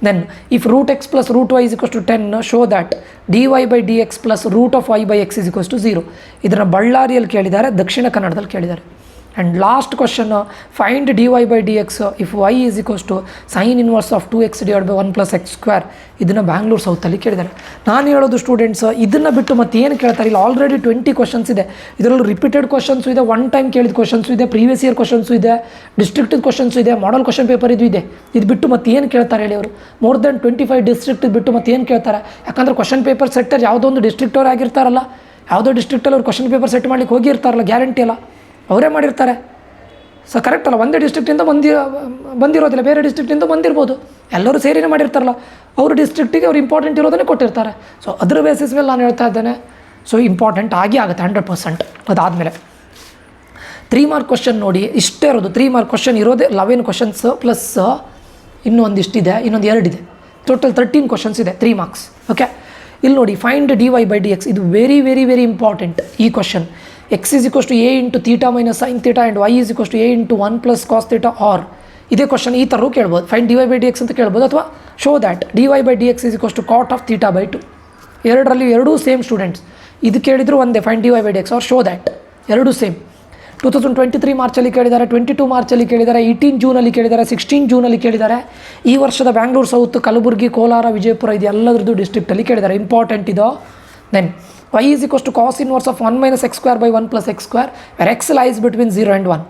Then if root x plus root y is equals to 10, show that dy by d X plus root of y by x is equals to 0. ಇದನ್ನು ಬಳ್ಳಾರಿಯಲ್ಲಿ ಕೇಳಿದ್ದಾರೆ, ದಕ್ಷಿಣ ಕನ್ನಡದಲ್ಲಿ ಕೇಳಿದ್ದಾರೆ. And last question, find dy by d x if y is equals to sine inverse of 2x divide by 1 + x². ಇದನ್ನು ಬ್ಯಾಂಗ್ಳೂರು ಸೌತಲ್ಲಿ ಕೇಳಿದ್ದಾರೆ. ನಾನು ಹೇಳೋದು ಸ್ಟೂಡೆಂಟ್ಸ್, ಇದನ್ನು ಬಿಟ್ಟು ಮತ್ತೆ ಏನು ಕೇಳ್ತಾರೆ, ಇಲ್ಲಿ ಆಲ್ರೆಡಿ 20 ಕ್ವಶನ್ಸ್ ಇದೆ. ಇದರಲ್ಲಿ ರಿಪೀಟೆಡ್ ಕ್ವಶನ್ಸು ಇದೆ, ಒನ್ ಟೈಮ್ ಕೇಳಿದ ಕ್ವಶನ್ಸು ಇದೆ, ಪ್ರೀವಿಯಸ್ ಇಯರ್ ಕ್ವಶನ್ಸು ಇದೆ, ಡಿಸ್ಟ್ರಿಕ್ಟಿದ ಕ್ವಶನ್ಸು ಇದೆ, ಮಾಡಲ್ ಕ್ವಶನ್ ಪೇಪರ್ ಇದು ಇದೆ. ಇದು ಬಿಟ್ಟು ಮತ್ತೆ ಏನು ಕೇಳ್ತಾರೆ ಹೇಳಿ ಅವರು? ಮೋರ್ ದೆನ್ 25 ಡಿಸ್ಟ್ರಿಕ್ಟ್ ಬಿಟ್ಟು ಮತ್ತೆ ಏನು ಕೇಳ್ತಾರೆ? ಯಾಕಂದರೆ ಕ್ವಶನ್ ಪೇಪರ್ ಸೆಟ್ಟರ್ ಯಾವುದೋ ಒಂದು ಡಿಸ್ಟ್ರಿಕ್ಟ್ ಅವ್ರು ಆಗಿರ್ತಾರಲ್ಲ, ಯಾವುದೋ ಡಿಸ್ಟ್ರಿಕ್ಟಲ್ಲಿ ಅವ್ರು ಕ್ವಶನ್ ಪೇಪರ್ ಸೆಟ್ ಮಾಡ್ಲಿಕ್ಕೆ ಹೋಗಿರ್ತಾರಲ್ಲ, ಗ್ಯಾರಂಟಿ ಅಲ್ಲ, ಅವರೇ ಮಾಡಿರ್ತಾರೆ. ಸೊ ಕರೆಕ್ಟ್ ಅಲ್ಲ, ಒಂದೇ ಡಿಸ್ಟ್ರಿಕ್ಟಿಂದ ಬಂದಿರೋದಿಲ್ಲ, ಬೇರೆ ಡಿಸ್ಟ್ರಿಕ್ಟಿಂದ ಬಂದಿರ್ಬೋದು, ಎಲ್ಲರೂ ಸೇರಿನೇ ಮಾಡಿರ್ತಾರಲ್ಲ, ಅವ್ರ ಡಿಸ್ಟ್ರಿಕ್ಟಿಗೆ ಅವ್ರು ಇಂಪಾರ್ಟೆಂಟ್ ಇರೋದನ್ನೇ ಕೊಟ್ಟಿರ್ತಾರೆ. ಸೊ ಅದ್ರ ಬೇಸಿಸ್ ಮೇಲೆ ನಾನು ಹೇಳ್ತಾ ಇದ್ದೇನೆ. ಸೊ ಇಂಪಾರ್ಟೆಂಟ್ ಆಗಿ ಆಗುತ್ತೆ 100%. ಅದಾದಮೇಲೆ 3 ಮಾರ್ಕ್ ಕ್ವಶನ್ ನೋಡಿ, ಇಷ್ಟೇ ಇರೋದು 3 ಮಾರ್ಕ್ ಕ್ವಶನ್ ಇರೋದೇ 11 ಕ್ವಶನ್ಸ್ ಪ್ಲಸ್ ಇನ್ನೂ ಒಂದಿಷ್ಟಿದೆ, ಇನ್ನೊಂದು 2 ಇದೆ, ಟೋಟಲ್ 13 ಕ್ವಶನ್ಸ್ ಇದೆ 3 ಮಾರ್ಕ್ಸ್. ಓಕೆ, ಇಲ್ಲಿ ನೋಡಿ, find dy by d x. ಇದು ವೆರಿ ವೆರಿ ವೆರಿ ಇಂಪಾರ್ಟೆಂಟ್ ಈ question. X is equals to a into theta minus sine theta and y is equals to a into 1 + cos theta. Or ಇದೇ question ಈ ಥರವೂ ಕೇಳ್ಬೋದು, find dy by d x ಅಂತ ಕೇಳ್ಬೋದು, ಅಥವಾ show that dy by d x is equals to cot of theta by 2. ಎರಡರಲ್ಲಿ ಎರಡೂ same students, ಇದು ಕೇಳಿದ್ರು ಒಂದೇ, find dy by d x or show that, ಎರಡೂ ಸೇಮ್. 2023 ಮಾರ್ಚಲ್ಲಿ ಕೇಳಿದ್ದಾರೆ, 22 ಮಾರ್ಚಲ್ಲಿ ಕೇಳಿದ್ದಾರೆ, 18 ಜೂನಲ್ಲಿ ಕೇಳಿದ್ದಾರೆ, 16 ಜೂನಲ್ಲಿ ಕೇಳಿದ್ದಾರೆ. ಈ ವರ್ಷದ ಬ್ಯಾಂಗ್ಳೂರು ಸೌತ್, ಕಲಬುರಗಿ, ಕೋಲಾರ, ವಿಜಯಪುರ ಇದು ಎಲ್ಲದ್ರದ್ದು ಡಿಸ್ಟ್ರಿಕ್ಟಲ್ಲಿ ಕೇಳಿದ್ದಾರೆ, ಇಂಪಾರ್ಟೆಂಟ್ ಇದು. Then y is equals to cos inverse of 1 - x² by 1 + x², where x lies between 0 and 1.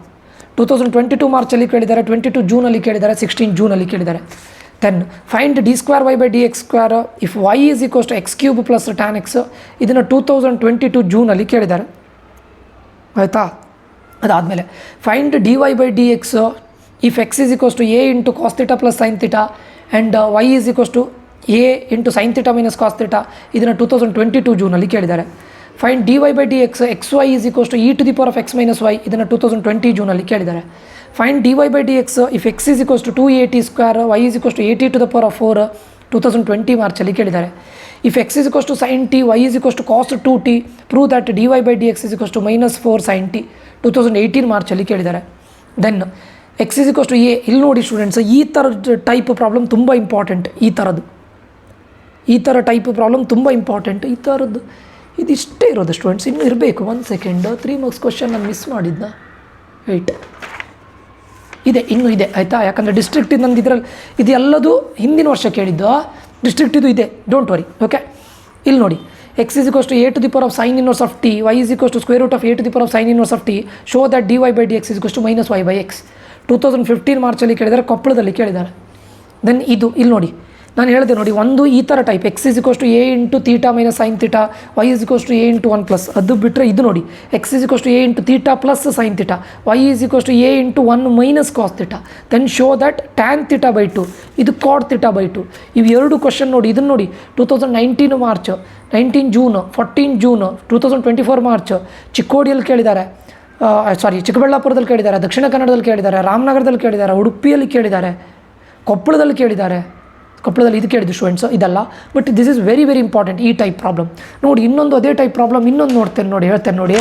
2022 ಮಾರ್ಚಲ್ಲಿ ಕೇಳಿದ್ದಾರೆ, 22 ಜೂನಲ್ಲಿ ಕೇಳಿದ್ದಾರೆ, 16 ಜೂನಲ್ಲಿ ಕೇಳಿದ್ದಾರೆ. Then find d² by d x if y is equals to x³ plus tan x. ಇದನ್ನು 2022 ಜೂನಲ್ಲಿ ಕೇಳಿದ್ದಾರೆ. ಆಯಿತಾ? ಅದಾದಮೇಲೆ find dy by d x if x is equals to a into cos theta plus sine theta and y is equals to a into sine theta minus cos theta. ಇದನ್ನು 2022 ಜೂನಲ್ಲಿ ಕೇಳಿದ್ದಾರೆ. Find dy by d x xy is equals to e⁻x - y. ಇದನ್ನು 2020 ಜೂನಲ್ಲಿ ಕೇಳಿದ್ದಾರೆ. Find dy by d x if x is equals to 2at², y is equals to at⁴, 2020 ಮಾರ್ಚಲ್ಲಿ ಕೇಳಿದ್ದಾರೆ. If x is equals to sign t, y is equals to cos 2t, prove that dy by d x is equals to -4 sin t. 2018 ಮಾರ್ಚಲ್ಲಿ ಕೇಳಿದ್ದಾರೆ. Then x is equals to a. ಇಲ್ಲಿ ನೋಡಿ students, ಈ ಥರದ type problem ತುಂಬ important. ಈ ಥರ type problem ತುಂಬ ಇಂಪಾರ್ಟೆಂಟ್. ಈ ಥರದ್ದು ಇದಿಷ್ಟೇ ಇರೋದು ಸ್ಟೂಡೆಂಟ್ಸ್, ಇನ್ನೂ ಇರಬೇಕು. 1 ಸೆಕೆಂಡ್, 3 ಮಾರ್ಕ್ಸ್ ಕ್ವಶನ್ ನಾನು ಮಿಸ್ ಮಾಡಿದ್ದ, ವೆಯ್ಟ್, ಇದೆ, ಇನ್ನೂ ಇದೆ. ಆಯಿತಾ? ಯಾಕಂದರೆ ಡಿಸ್ಟ್ರಿಕ್ಟ್ ನಂದು ಇದರಲ್ಲಿ ಇದು ಎಲ್ಲದು ಹಿಂದಿನ ವರ್ಷ ಕೇಳಿದ್ದು, ಡಿಸ್ಟ್ರಿಕ್ಟ್ ಇದು ಇದೆ, ಡೋಂಟ್ ವರಿ. ಓಕೆ, ಇಲ್ಲಿ ನೋಡಿ, x is equals to a⁻ sin inverse of t, y is equals to √a⁻ sin inverse of t, show that dy by d x is equals to -y by x. 2015 ಮಾರ್ಚಲ್ಲಿ ಕೇಳಿದ್ದಾರೆ, ಕೊಪ್ಪಳದಲ್ಲಿ ಕೇಳಿದ್ದಾರೆ. Then ಇದು ಇಲ್ಲಿ ನೋಡಿ, ನಾನು ಹೇಳಿದೆ ನೋಡಿ, ಒಂದು ಈ ಥರ type, x is equals to a into theta minus sine theta, y is equals to a into 1+. ಅದು ಬಿಟ್ಟರೆ ಇದು ನೋಡಿ, x is equals to a into theta plus sine theta, y is equals to a into 1 - cos theta. Then show that tan theta by 2, ಇದು cot theta by 2. ಇವು ಎರಡು question ನೋಡಿ. ಇದನ್ನು ನೋಡಿ, 2019 ಮಾರ್ಚ್, 19 ಜೂನ್, 14 ಜೂನ್, 2024 ಮಾರ್ಚ್ ಚಿಕ್ಕೋಡಿಯಲ್ಲಿ ಕೇಳಿದ್ದಾರೆ, ಚಿಕ್ಕಬಳ್ಳಾಪುರದಲ್ಲಿ ಕೇಳಿದ್ದಾರೆ, ದಕ್ಷಿಣ ಕನ್ನಡದಲ್ಲಿ ಕೇಳಿದ್ದಾರೆ, ರಾಮನಗರದಲ್ಲಿ ಕೇಳಿದ್ದಾರೆ, ಉಡುಪಿಯಲ್ಲಿ ಕೇಳಿದ್ದಾರೆ, ಕೊಪ್ಪಳದಲ್ಲಿ ಕೇಳಿದ್ದಾರೆ. ಕೊಪ್ಪಳದಲ್ಲಿ ಇದು ಕೇಳಿದ್ದು ಸ್ಟೂಡೆಂಟ್ಸ್, ಇದಲ್ಲ. But this is very very important ಈ ಟೈಪ್ ಪ್ರಾಬ್ಲಮ್. ನೋಡಿ, ಇನ್ನೊಂದು ಅದೇ ಟೈಪ್ ಪ್ರಾಬ್ಲಮ್ ಇನ್ನೊಂದು ನೋಡ್ತೇನೆ ನೋಡಿ, ಹೇಳ್ತೇನೆ ನೋಡಿ,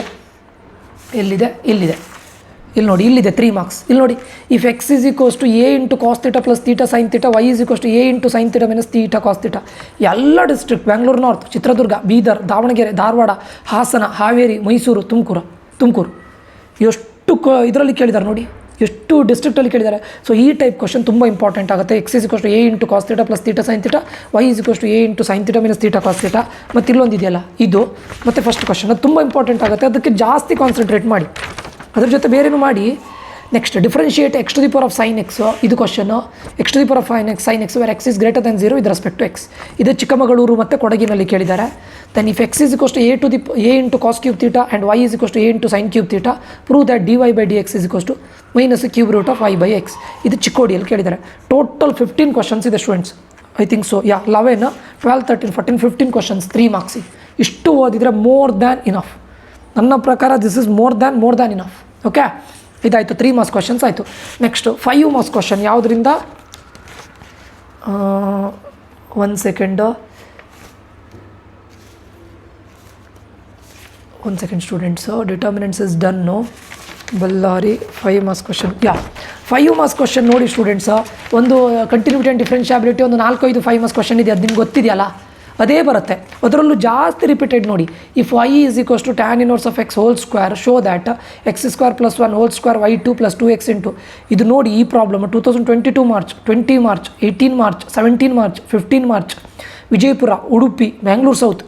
ಎಲ್ಲಿದೆ, ಇಲ್ಲಿ ನೋಡಿ, ಇಲ್ಲಿದೆ 3 ಮಾರ್ಕ್ಸ್. ಇಲ್ಲಿ ನೋಡಿ, if x is equals to a into cos theta plus theta sine theta, y is equals to a into sine theta minus theta cos theta. ಎಲ್ಲ ಡಿಸ್ಟ್ರಿಕ್ಟ್, ಬೆಂಗಳೂರು ನಾರ್ತ್, ಚಿತ್ರದುರ್ಗ, ಬೀದರ್, ದಾವಣಗೆರೆ, ಧಾರವಾಡ, ಹಾಸನ, ಹಾವೇರಿ, ಮೈಸೂರು, ತುಮಕೂರು ಎಷ್ಟು ಇದರಲ್ಲಿ ಕೇಳಿದ್ದಾರೆ ನೋಡಿ, ಎಷ್ಟು ಡಿಸ್ಟ್ರಿಕ್ಟಲ್ಲಿ ಕೇಳಿದ್ದಾರೆ. ಸೊ ಈ ಟೈಪ್ ಕ್ವಶನ್ ತುಂಬ ಇಂಪಾರ್ಟೆಂಟ್ ಆಗುತ್ತೆ. X is equals to a into cos theta plus theta sine theta, y is equals to a into sine theta minus theta cos theta. ಮತ್ತು ಇಲ್ಲೊಂದು ಇದೆಯಲ್ಲ ಇದು, ಮತ್ತು ಫಸ್ಟ್ ಕ್ವಶನ್ ಅದು ತುಂಬ ಇಂಪಾರ್ಟೆಂಟ್ ಆಗುತ್ತೆ. ಅದಕ್ಕೆ ಜಾಸ್ತಿ ಕಾನ್ಸಂಟ್ರೇಟ್ ಮಾಡಿ, ಅದ್ರ ಜೊತೆ ಬೇರೆನೂ ಮಾಡಿ. Next differentiate x to the power of sine x, ಇದು ಕ್ವಶನ್ನು. X to the power of sine x where x is greater than 0 with respect to x. ಇದು ಚಿಕ್ಕಮಗಳೂರು ಮತ್ತು ಕೊಡಗಿನಲ್ಲಿ ಕೇಳಿದ್ದಾರೆ. Then if x is equals to a into cos cube theta and y is equals to a into sine cube theta, prove that dy/dx is equals to minus cube root of y/x. ಇದು ಚಿಕ್ಕೋಡಿಯಲ್ಲಿ ಕೇಳಿದ್ದಾರೆ. Total 15 questions ಇದೆ students. I think so 11, 12, 13, 14, 15 questions 3 ಮಾರ್ಕ್ಸಿಗೆ. ಇಷ್ಟು ಓದಿದರೆ more than enough. ನನ್ನ ಪ್ರಕಾರ this is more than enough. Okay, ಇದಾಯಿತು 3 marks questions ಆಯಿತು. ನೆಕ್ಸ್ಟ್ 5 ಮಾರ್ಕ್ಸ್ ಕ್ವಶನ್ ಯಾವುದರಿಂದ, 1 second students. Determinants is done. Ballari 5 marks question. 5 marks question ನೋಡಿ ಸ್ಟೂಡೆಂಟ್ಸ್. ಒಂದು ಕಂಟಿನ್ಯೂಟಿ ಆ್ಯಂಡ್ ಡಿಫ್ರೆನ್ಷಿಯಾಬಿಲಿಟಿ ಒಂದು 4-5 5 ಮಾರ್ಕ್ಸ್ ಕ್ವಶನ್ ಇದೆ, ಅದು ನಿಮ್ಗೆ ಗೊತ್ತಿದೆಯಲ್ಲ, ಅದೇ ಬರುತ್ತೆ. ಅದರಲ್ಲೂ ಜಾಸ್ತಿ ರಿಪೀಟೆಡ್ ನೋಡಿ. If y is equals to tan inverse of x whole square show that x² + 1 whole square y2 + 2x into. ಇದು ನೋಡಿ ಈ problem 2022 March, 20 March, 18 March, 17 March, 15 March. Vijayapura, Udupi, Bangalore South,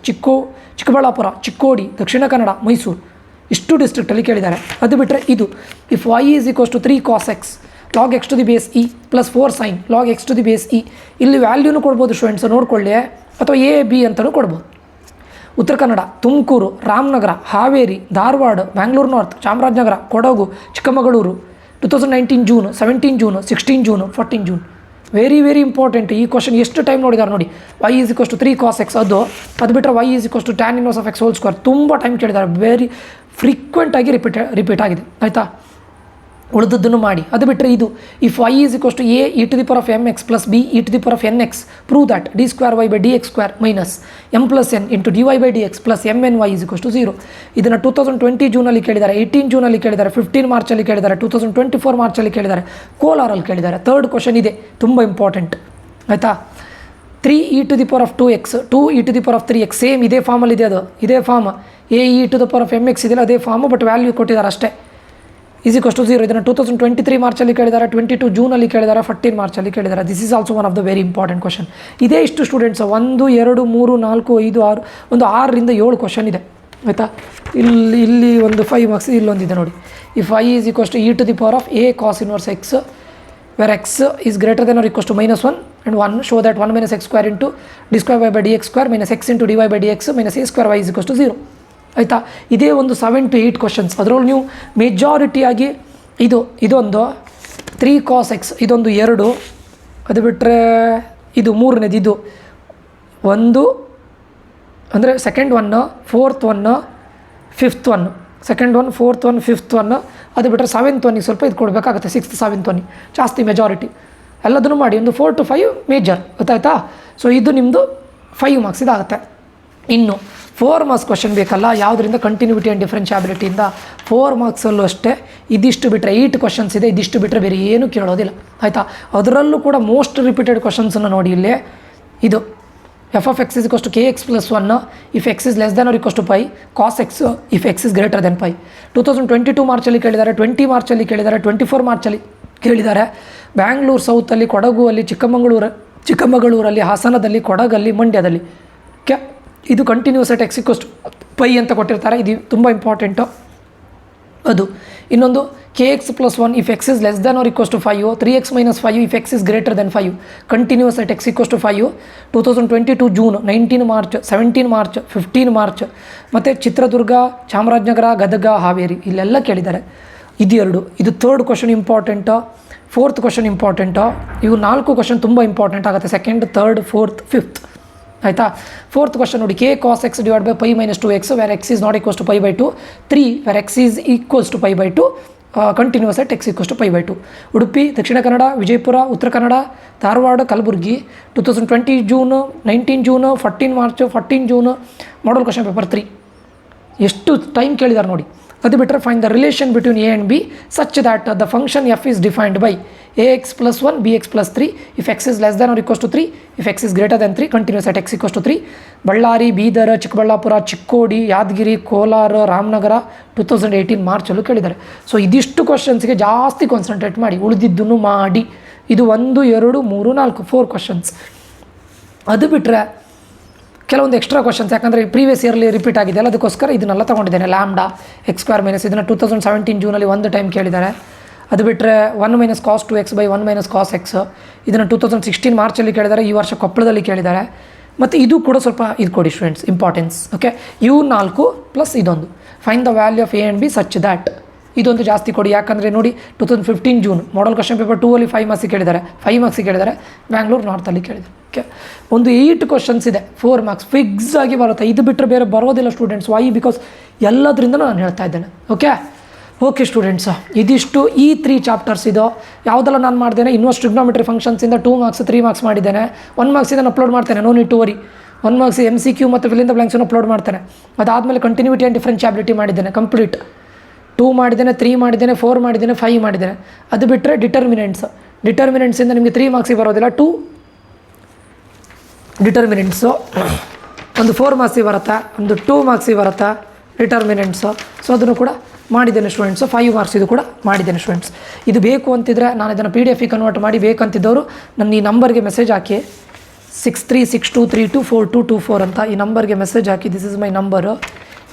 Chikkaballapura, Chikkodi, Dakshina Kannada, Mysuru, ಇಷ್ಟು ಡಿಸ್ಟ್ರಿಕ್ಟಲ್ಲಿ ಕೇಳಿದ್ದಾರೆ. ಅದು ಬಿಟ್ಟರೆ ಇದು if y is equals to 3 cos x log x to the base e + 4 sin log x to the base e. ಇಲ್ಲಿ ವ್ಯಾಲ್ಯೂನು ಕೊಡ್ಬೋದು ಸ್ಟೂಡೆಂಟ್ಸ್, ನೋಡ್ಕೊಳ್ಳಿ, ಅಥವಾ a b ಅಂತಲೂ ಕೊಡ್ಬೋದು. Uttara Kannada, Tumakuru, Ramanagara, Haveri, Dharwad, Bangalore North, Chamarajanagar, Kodagu, Chikkamagaluru, 2019 June, 17 June, 16 June, 14 June. Very important ಈ ಕ್ವಶನ್. ಎಷ್ಟು time ನೋಡಿದ್ದಾರೆ ನೋಡಿ. y is equals to 3 cos x, ಅದು ಬಿಟ್ಟರೆ y is equals to tan inverse of x whole square ತುಂಬ ಟೈಮ್ ಕೇಳಿದ್ದಾರೆ. ವೆರಿ ಫ್ರೀಕ್ವೆಂಟಾಗಿ ರಿಪೀಟ್ ಆಗಿದೆ. ಆಯಿತಾ, ಉಳಿದದ್ದನ್ನು ಮಾಡಿ. ಅದು ಬಿಟ್ಟರೆ ಇದು if y is equals to a e to the power of mx + b e to the power of nx, prove that d²y/dx² minus m+n into dy/dx + mny is equals to 0. ಇದನ್ನು 2020 ಜೂನಲ್ಲಿ ಕೇಳಿದ್ದಾರೆ, 18 ಜೂನಲ್ಲಿ ಕೇಳಿದ್ದಾರೆ, 15 ಮಾರ್ಚಲ್ಲಿ ಕೇಳಿದ್ದಾರೆ, 2024 ಮಾರ್ಚಲ್ಲಿ ಕೇಳಿದ್ದಾರೆ, ಕೋಲಾರಲ್ಲಿ ಕೇಳಿದ್ದಾರೆ. 3rd ಕ್ವಶನ್ ಇದೆ, ತುಂಬ ಇಂಪಾರ್ಟೆಂಟ್. ಆಯಿತಾ, 3 e to the power of 2x 2 e to the power of 3x, same ಇದೇ ಫಾರ್ಮಲ್ಲಿ ಇದೆ. ಅದು ಇದೇ form. a e to the power of mx ಇದೆಯಲ್ಲ ಅದೇ ಫಾರ್ಮು, ಬಟ್ ವ್ಯಾಲ್ಯೂ ಕೊಟ್ಟಿದ್ದಾರೆ ಅಷ್ಟೇ. Is equals to 0. ಇದನ್ನು 2023 ಮಾರ್ಚಲ್ಲಿ ಕೇಳಿದ್ದಾರೆ, 22 ಜೂನಲ್ಲಿ ಕೇಳಿದ್ದಾರೆ, 14 ಮಾರ್ಚಲ್ಲಿ ಕೇಳಿದ್ದಾರೆ. This is also one of the very important question. ಇದೇ ಇಷ್ಟು ಸ್ಟೂಡೆಂಟ್ಸ್ 1 2 3 4 5 6 ಒಂದು 6ರಿಂದ 7 ಕ್ವಶನ್ ಇದೆ. ಆಯಿತಾ, ಇಲ್ಲಿ ಒಂದು 5 ಮಾರ್ಕ್ಸ್, ಇಲ್ಲೊಂದಿದೆ ನೋಡಿ. If y is equals to e to the power of a cos inverse x where x is greater than or equals to -1 and 1 show that 1 - x² into d²y/dx² - x into dy/dx - a²y is equals to 0. ಆಯಿತಾ, ಇದೇ ಒಂದು 7 to 8 questions. ಅದರಲ್ಲೂ ನೀವು ಮೆಜಾರಿಟಿಯಾಗಿ ಇದೊಂದು 3 cos x, ಇದೊಂದು 2, ಅದು ಬಿಟ್ಟರೆ ಇದು 3ನೇದು, ಇದು 1 ಅಂದರೆ second 1, 4th 1, 5th 1, second 1, 4th 1, 5th 1. ಅದು ಬಿಟ್ಟರೆ 7th 1 ಸ್ವಲ್ಪ ಇದು ಕೊಡಬೇಕಾಗುತ್ತೆ, 6th 7th 1 ಜಾಸ್ತಿ ಮೆಜಾರಿಟಿ. ಎಲ್ಲದನ್ನು ಮಾಡಿ ಒಂದು 4 to 5 ಮೇಜರ್. ಗೊತ್ತಾಯ್ತಾ? ಸೊ ಇದು ನಿಮ್ಮದು 5 ಮಾರ್ಕ್ಸ್ ಇದಾಗುತ್ತೆ. ಇನ್ನು 4 ಮಾರ್ಕ್ಸ್ ಕ್ವಶನ್ ಬೇಕಲ್ಲ, ಯಾವುದರಿಂದ ಕಂಟಿನ್ಯೂಟಿ ಆ್ಯಂಡ್ ಡಿಫ್ರೆನ್ಷಿಯಾಬಿಲಿಟಿಯಿಂದ 4 ಮಾರ್ಕ್ಸಲ್ಲೂ ಅಷ್ಟೇ ಇದಿಷ್ಟು ಬಿಟ್ಟರೆ 8 ಕ್ವಶನ್ಸ್ ಇದೆ. ಇದಿಷ್ಟು ಬಿಟ್ಟರೆ ಬೇರೆ ಏನೂ ಕೇಳೋದಿಲ್ಲ. ಆಯಿತಾ, ಅದರಲ್ಲೂ ಕೂಡ ಮೋಸ್ಟ್ ರಿಪೀಟೆಡ್ ಕ್ವಶನ್ಸನ್ನು ನೋಡಿ. ಇಲ್ಲಿ ಇದು f(x) = kx + 1 if x is less than or equals to pi, cos x if x is greater than pi. 2022 ಮಾರ್ಚಲ್ಲಿ ಕೇಳಿದ್ದಾರೆ, 20 ಮಾರ್ಚಲ್ಲಿ ಕೇಳಿದ್ದಾರೆ, 24 ಮಾರ್ಚಲ್ಲಿ ಕೇಳಿದ್ದಾರೆ. ಬ್ಯಾಂಗ್ಳೂರು ಸೌತಲ್ಲಿ, ಕೊಡಗು ಅಲ್ಲಿ, ಚಿಕ್ಕಮಗಳೂರಲ್ಲಿ, ಹಾಸನದಲ್ಲಿ, ಕೊಡಗಲ್ಲಿ, ಮಂಡ್ಯದಲ್ಲಿ. ಓಕೆ, ಇದು ಕಂಟಿನ್ಯೂಸ್ ಅಟ್ x = pi ಅಂತ ಕೊಟ್ಟಿರ್ತಾರೆ. ಇದು ತುಂಬ ಇಂಪಾರ್ಟೆಂಟು. ಅದು ಇನ್ನೊಂದು kx + 1 if x is less than or equals to 5, 3x - 5 if x is greater than 5, continuous at x = 5. 2022 June, 19 March, 17 March, 15 March. ಮತ್ತು ಚಿತ್ರದುರ್ಗ, ಚಾಮರಾಜನಗರ, ಗದಗ, ಹಾವೇರಿ ಇಲ್ಲೆಲ್ಲ ಕೇಳಿದ್ದಾರೆ. ಇದು 2. ಇದು 3rd question important, 4th question important. ಇವು 4 ಕ್ವಶನ್ ತುಂಬ ಇಂಪಾರ್ಟೆಂಟ್ ಆಗುತ್ತೆ, 2nd, 3rd, 4th, 5th. ಆಯಿತಾ, 4th question ನೋಡಿ, k cos x / pi - 2x where x is not equals to pi/2, 3 where x is equals to pi/2, continuous at x = pi/2. Udupi, Dakshina Kannada, Vijayapura, Uttara Kannada, Dharwad, Kalaburagi. 2020 June, 19 June, 14 March, 14 June. Model question paper 3 ಎಷ್ಟು time ಕೇಳಿದ್ದಾರೆ ನೋಡಿ. ಅದು ಬಿಟ್ಟರೆ find the relation between a and b such that the function f is defined by ax + 1 bx + 3 if x is less than or equals to 3 if x is greater than 3 continuous at x = 3. Ballari, Bidar, Chikkaballapur, Chikkodi, Yadgir, Kolar, Ramanagara 2018 ಮಾರ್ಚಲ್ಲೂ ಕೇಳಿದ್ದಾರೆ. So ಇದಿಷ್ಟು ಕ್ವಶನ್ಸ್ಗೆ ಜಾಸ್ತಿ concentrate ಮಾಡಿ, ಉಳಿದಿದ್ದನ್ನು ಮಾಡಿ. ಇದು 1 2 3 4 4 questions. ಅದು ಬಿಟ್ಟರೆ ಕೆಲವೊಂದು extra questions, ಯಾಕಂದರೆ ಪ್ರೀವಿಯಸ್ ಇಯರ್ಲಿ ರಿಪೀಟ್ ಆಗಿದೆ ಅಲ್ಲ, ಅದಕ್ಕೋಸ್ಕರ ಇದನ್ನೆಲ್ಲ ತೊಗೊಂಡಿದ್ದೇನೆ. ಲ್ಯಾಂಬ್ಡಾ x² - ಇದನ್ನು 2017 ಜೂನಲ್ಲಿ ಒಂದು ಟೈಮ್ ಕೇಳಿದ್ದಾರೆ. ಅದು ಬಿಟ್ಟರೆ 1 - cos 2x / 1 - cos x ಇದನ್ನು 2016 ಮಾರ್ಚಲ್ಲಿ ಕೇಳಿದ್ದಾರೆ, ಈ ವರ್ಷ ಕೊಪ್ಪಳದಲ್ಲಿ ಕೇಳಿದ್ದಾರೆ. ಮತ್ತು ಇದು ಕೂಡ ಸ್ವಲ್ಪ ಇದು ಕೊಡಿ ಸ್ಟೂಡೆಂಟ್ಸ್, ಇಂಪಾರ್ಟೆನ್ಸ್. ಓಕೆ, ಇವು 4 ಪ್ಲಸ್ ಇದೊಂದು fine the value of A and B such that, ಇದೊಂದು ಜಾಸ್ತಿ ಕೊಡಿ. ಯಾಕಂದರೆ ನೋಡಿ 2015 ಜೂನ್ ಮಾಡಲ್ ಕ್ವಶನ್ ಪೇಪರ್ 2 ಅಲ್ಲಿ 5 ಮಾರ್ಕ್ಸಿಗೆ ಕೇಳಿದ್ದಾರೆ, 5 ಮಾರ್ಕ್ಸಿಗೆ ಕೇಳಿದ್ದಾರೆ, ಬ್ಯಾಂಗ್ಳೂರು ನಾರ್ತಲ್ಲಿ ಕೇಳಿದ್ದಾರೆ. ಓಕೆ, ಒಂದು 8 ಕ್ವಶನ್ಸ್ ಇದೆ, 4 ಮಾರ್ಕ್ಸ್ ಫಿಕ್ಸ್ ಆಗಿ ಬರುತ್ತೆ. ಇದು ಬಿಟ್ಟರೆ ಬೇರೆ ಬರೋದಿಲ್ಲ ಸ್ಟೂಡೆಂಟ್ಸ್. ವೈ? ಬಿಕಾಸ್ ಎಲ್ಲದರಿಂದ ನಾನು ಹೇಳ್ತಾ ಇದ್ದೇನೆ. ಓಕೆ ಸ್ಟೂಡೆಂಟ್ಸ್, ಇದಿಷ್ಟು ಈ 3 ಚಾಪ್ಟರ್ಸ್ ಇದು. ಯಾವುದೆಲ್ಲ ನಾನು ಮಾಡಿದ್ದೇನೆ, ಇನ್ವರ್ಸ್ ಟ್ರಿಗ್ನೋಮೆಟ್ರಿ ಫಂಕ್ಷನ್ಸಿಂದ 2 ಮಾರ್ಕ್ಸ್ 3 ಮಾರ್ಕ್ಸ್ ಮಾಡಿದ್ದೇನೆ. 1 ಮಾರ್ಕ್ಸ್ ಇದನ್ನು ಅಪ್ಲೋಡ್ ಮಾಡ್ತೇನೆ, no need to worry. 1 marks MCQ ಮತ್ತು ಫಿಲ್ ಇನ್ ದ ಬ್ಲಾಂಕ್ಸನ್ನು ಅಪ್ಲೋಡ್ ಮಾಡ್ತೇನೆ. ಅದಾದಮೇಲೆ ಕಂಟಿನ್ಯೂಟಿ ಆ್ಯಂಡ್ ಡಿಫರೆನ್ಷಿಯಾಬಿಲಿಟಿ ಮಾಡಿದ್ದೇನೆ ಕಂಪ್ಲೀಟ್. 2 ಮಾಡಿದ್ದೇನೆ, 3 ಮಾಡಿದ್ದೇನೆ, 4 ಮಾಡಿದ್ದೇನೆ, 5 ಮಾಡಿದ್ದೇನೆ. ಅದು ಬಿಟ್ಟರೆ ಡಿಟರ್ಮಿನೆಂಟ್ಸಿಂದ ನಿಮಗೆ 3 ಮಾರ್ಕ್ಸಿಗೆ ಬರೋದಿಲ್ಲ, 2 ಡಿಟರ್ಮಿನೆಂಟ್ಸು, ಒಂದು 4 ಮಾರ್ಕ್ಸಿಗೆ ಬರುತ್ತೆ, ಒಂದು 2 ಮಾರ್ಕ್ಸಿಗೆ ಬರುತ್ತೆ ಡಿಟರ್ಮಿನೆಂಟ್ಸು. ಸೊ ಅದನ್ನು ಕೂಡ ಮಾಡಿದ್ದೇನೆ ಸ್ಟೂಡೆಂಟ್ಸು. 5 ಮಾರ್ಕ್ಸ್ ಇದು ಕೂಡ ಮಾಡಿದ್ದೇನೆ ಸ್ಟೂಡೆಂಟ್ಸ್. ಇದು ಬೇಕು ಅಂತಿದ್ರೆ ನಾನು ಇದನ್ನು PDF ಕನ್ವರ್ಟ್ ಮಾಡಿ ಬೇಕಂತಿದ್ದವರು ನನ್ನ ಈ ನಂಬರ್ಗೆ ಮೆಸೇಜ್ ಹಾಕಿ 6362324224 ಅಂತ ಈ ನಂಬರ್ಗೆ message hockey. This is my number.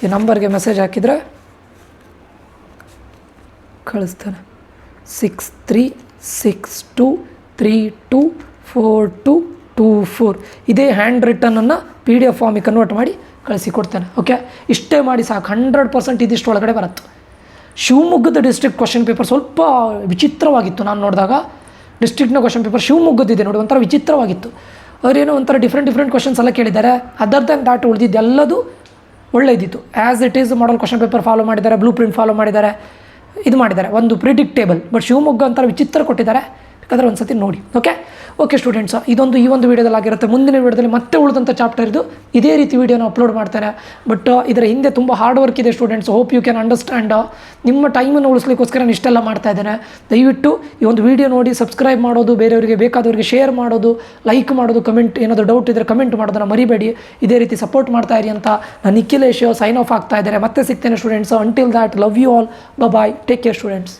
ಈ ನಂಬರ್ಗೆ ಮೆಸೇಜ್ ಹಾಕಿದರೆ ಕಳಿಸ್ತೇನೆ. 6362324224 ಇದೇ ಹ್ಯಾಂಡ್ ರಿಟರ್ನನ್ನು PDF ಫಾರ್ಮಿಗೆ ಕನ್ವರ್ಟ್ ಮಾಡಿ ಕಳಿಸಿಕೊಡ್ತೇನೆ. ಓಕೆ, ಇಷ್ಟೇ ಮಾಡಿ ಸಾಕು. 100% ಇದಿಷ್ಟು ಒಳಗಡೆ ಬರುತ್ತೆ. ಶಿವಮೊಗ್ಗದ ಡಿಸ್ಟ್ರಿಕ್ಟ್ ಕ್ವಶನ್ ಪೇಪರ್ ಸ್ವಲ್ಪ ವಿಚಿತ್ರವಾಗಿತ್ತು. ನಾನು ನೋಡಿದಾಗ ಡಿಸ್ಟ್ರಿಕ್ಟ್ನ ಕ್ವಶನ್ ಪೇಪರ್ ಶಿವಮೊಗ್ಗದಿದೆ ನೋಡಿ, ಒಂಥರ ವಿಚಿತ್ರವಾಗಿತ್ತು. ಅವರೇನೋ ಒಂಥರ ಡಿಫ್ರೆಂಟ್ ಕ್ವಶನ್ಸ್ ಎಲ್ಲ ಕೇಳಿದ್ದಾರೆ. ಅದರ್ ದೆನ್ ದಾಟ್ ಉಳಿದಿದ್ದೆಲ್ಲದು ಒಳ್ಳೆಯದಿತ್ತು. As it is model question paper follow ಮಾಡಿದ್ದಾರೆ, ಬ್ಲೂ ಪ್ರಿಂಟ್ ಫಾಲೋ ಮಾಡಿದ್ದಾರೆ, ಇದು ಮಾಡಿದ್ದಾರೆ, ಒಂದು ಪ್ರಿಡಿಕ್ಟೇಬಲ್. ಬಟ್ ಶಿವಮೊಗ್ಗ ಒಂಥರ ವಿಚಿತ್ರ ಕೊಟ್ಟಿದ್ದಾರೆ, ಬೇಕಾದರೆ ಒಂದು ಸತಿ ನೋಡಿ. ಓಕೆ ಸ್ಟೂಡೆಂಟ್ಸ್, ಈ ಒಂದು ವೀಡಿಯೋದಲ್ಲಿ ಆಗಿರುತ್ತೆ. ಮುಂದಿನ ವೀಡಿಯೋದಲ್ಲಿ ಮತ್ತೆ ಉಳಿದಂಥ ಚಾಪ್ಟರ್ ಇದು ಇದೇ ರೀತಿ ವೀಡಿಯೋನ ಅಪ್ಲೋಡ್ ಮಾಡ್ತಾರೆ. ಬಟ್ ಇದರ ಹಿಂದೆ ತುಂಬ ಹಾರ್ಡ್ ವರ್ಕ್ ಇದೆ students. Hope you can understand. ನಿಮ್ಮ ಟೈಮನ್ನು ಉಳಿಸ್ಲಿಕ್ಕೋಸ್ಕರ ನಾನು ಇಷ್ಟೆಲ್ಲ ಮಾಡ್ತಾ ಇದ್ದೇನೆ. ದಯವಿಟ್ಟು ಈ ಒಂದು ವೀಡಿಯೋ ನೋಡಿ ಸಬ್ಸ್ಕ್ರೈಬ್ ಮಾಡೋದು, ಬೇರೆಯವರಿಗೆ ಬೇಕಾದವರಿಗೆ ಶೇರ್ ಮಾಡೋದು, ಲೈಕ್ ಮಾಡೋದು, ಕಮೆಂಟ್ ಏನಾದರೂ ಡೌಟ್ ಇದ್ದರೆ ಕಮೆಂಟ್ ಮಾಡೋದನ್ನು ಮರಿಬೇಡಿ. ಇದೇ ರೀತಿ ಸಪೋರ್ಟ್ ಮಾಡ್ತಾ ಇರಿ ಅಂತ ನಾನು ನಿಖಿಲೇಶ್ ಸೈನ್ ಆಫ್ ಆಗ್ತಾ ಇದ್ದಾರೆ. ಮತ್ತೆ ಸಿಗ್ತೇನೆ students. Until that, love you all, bye, take care students.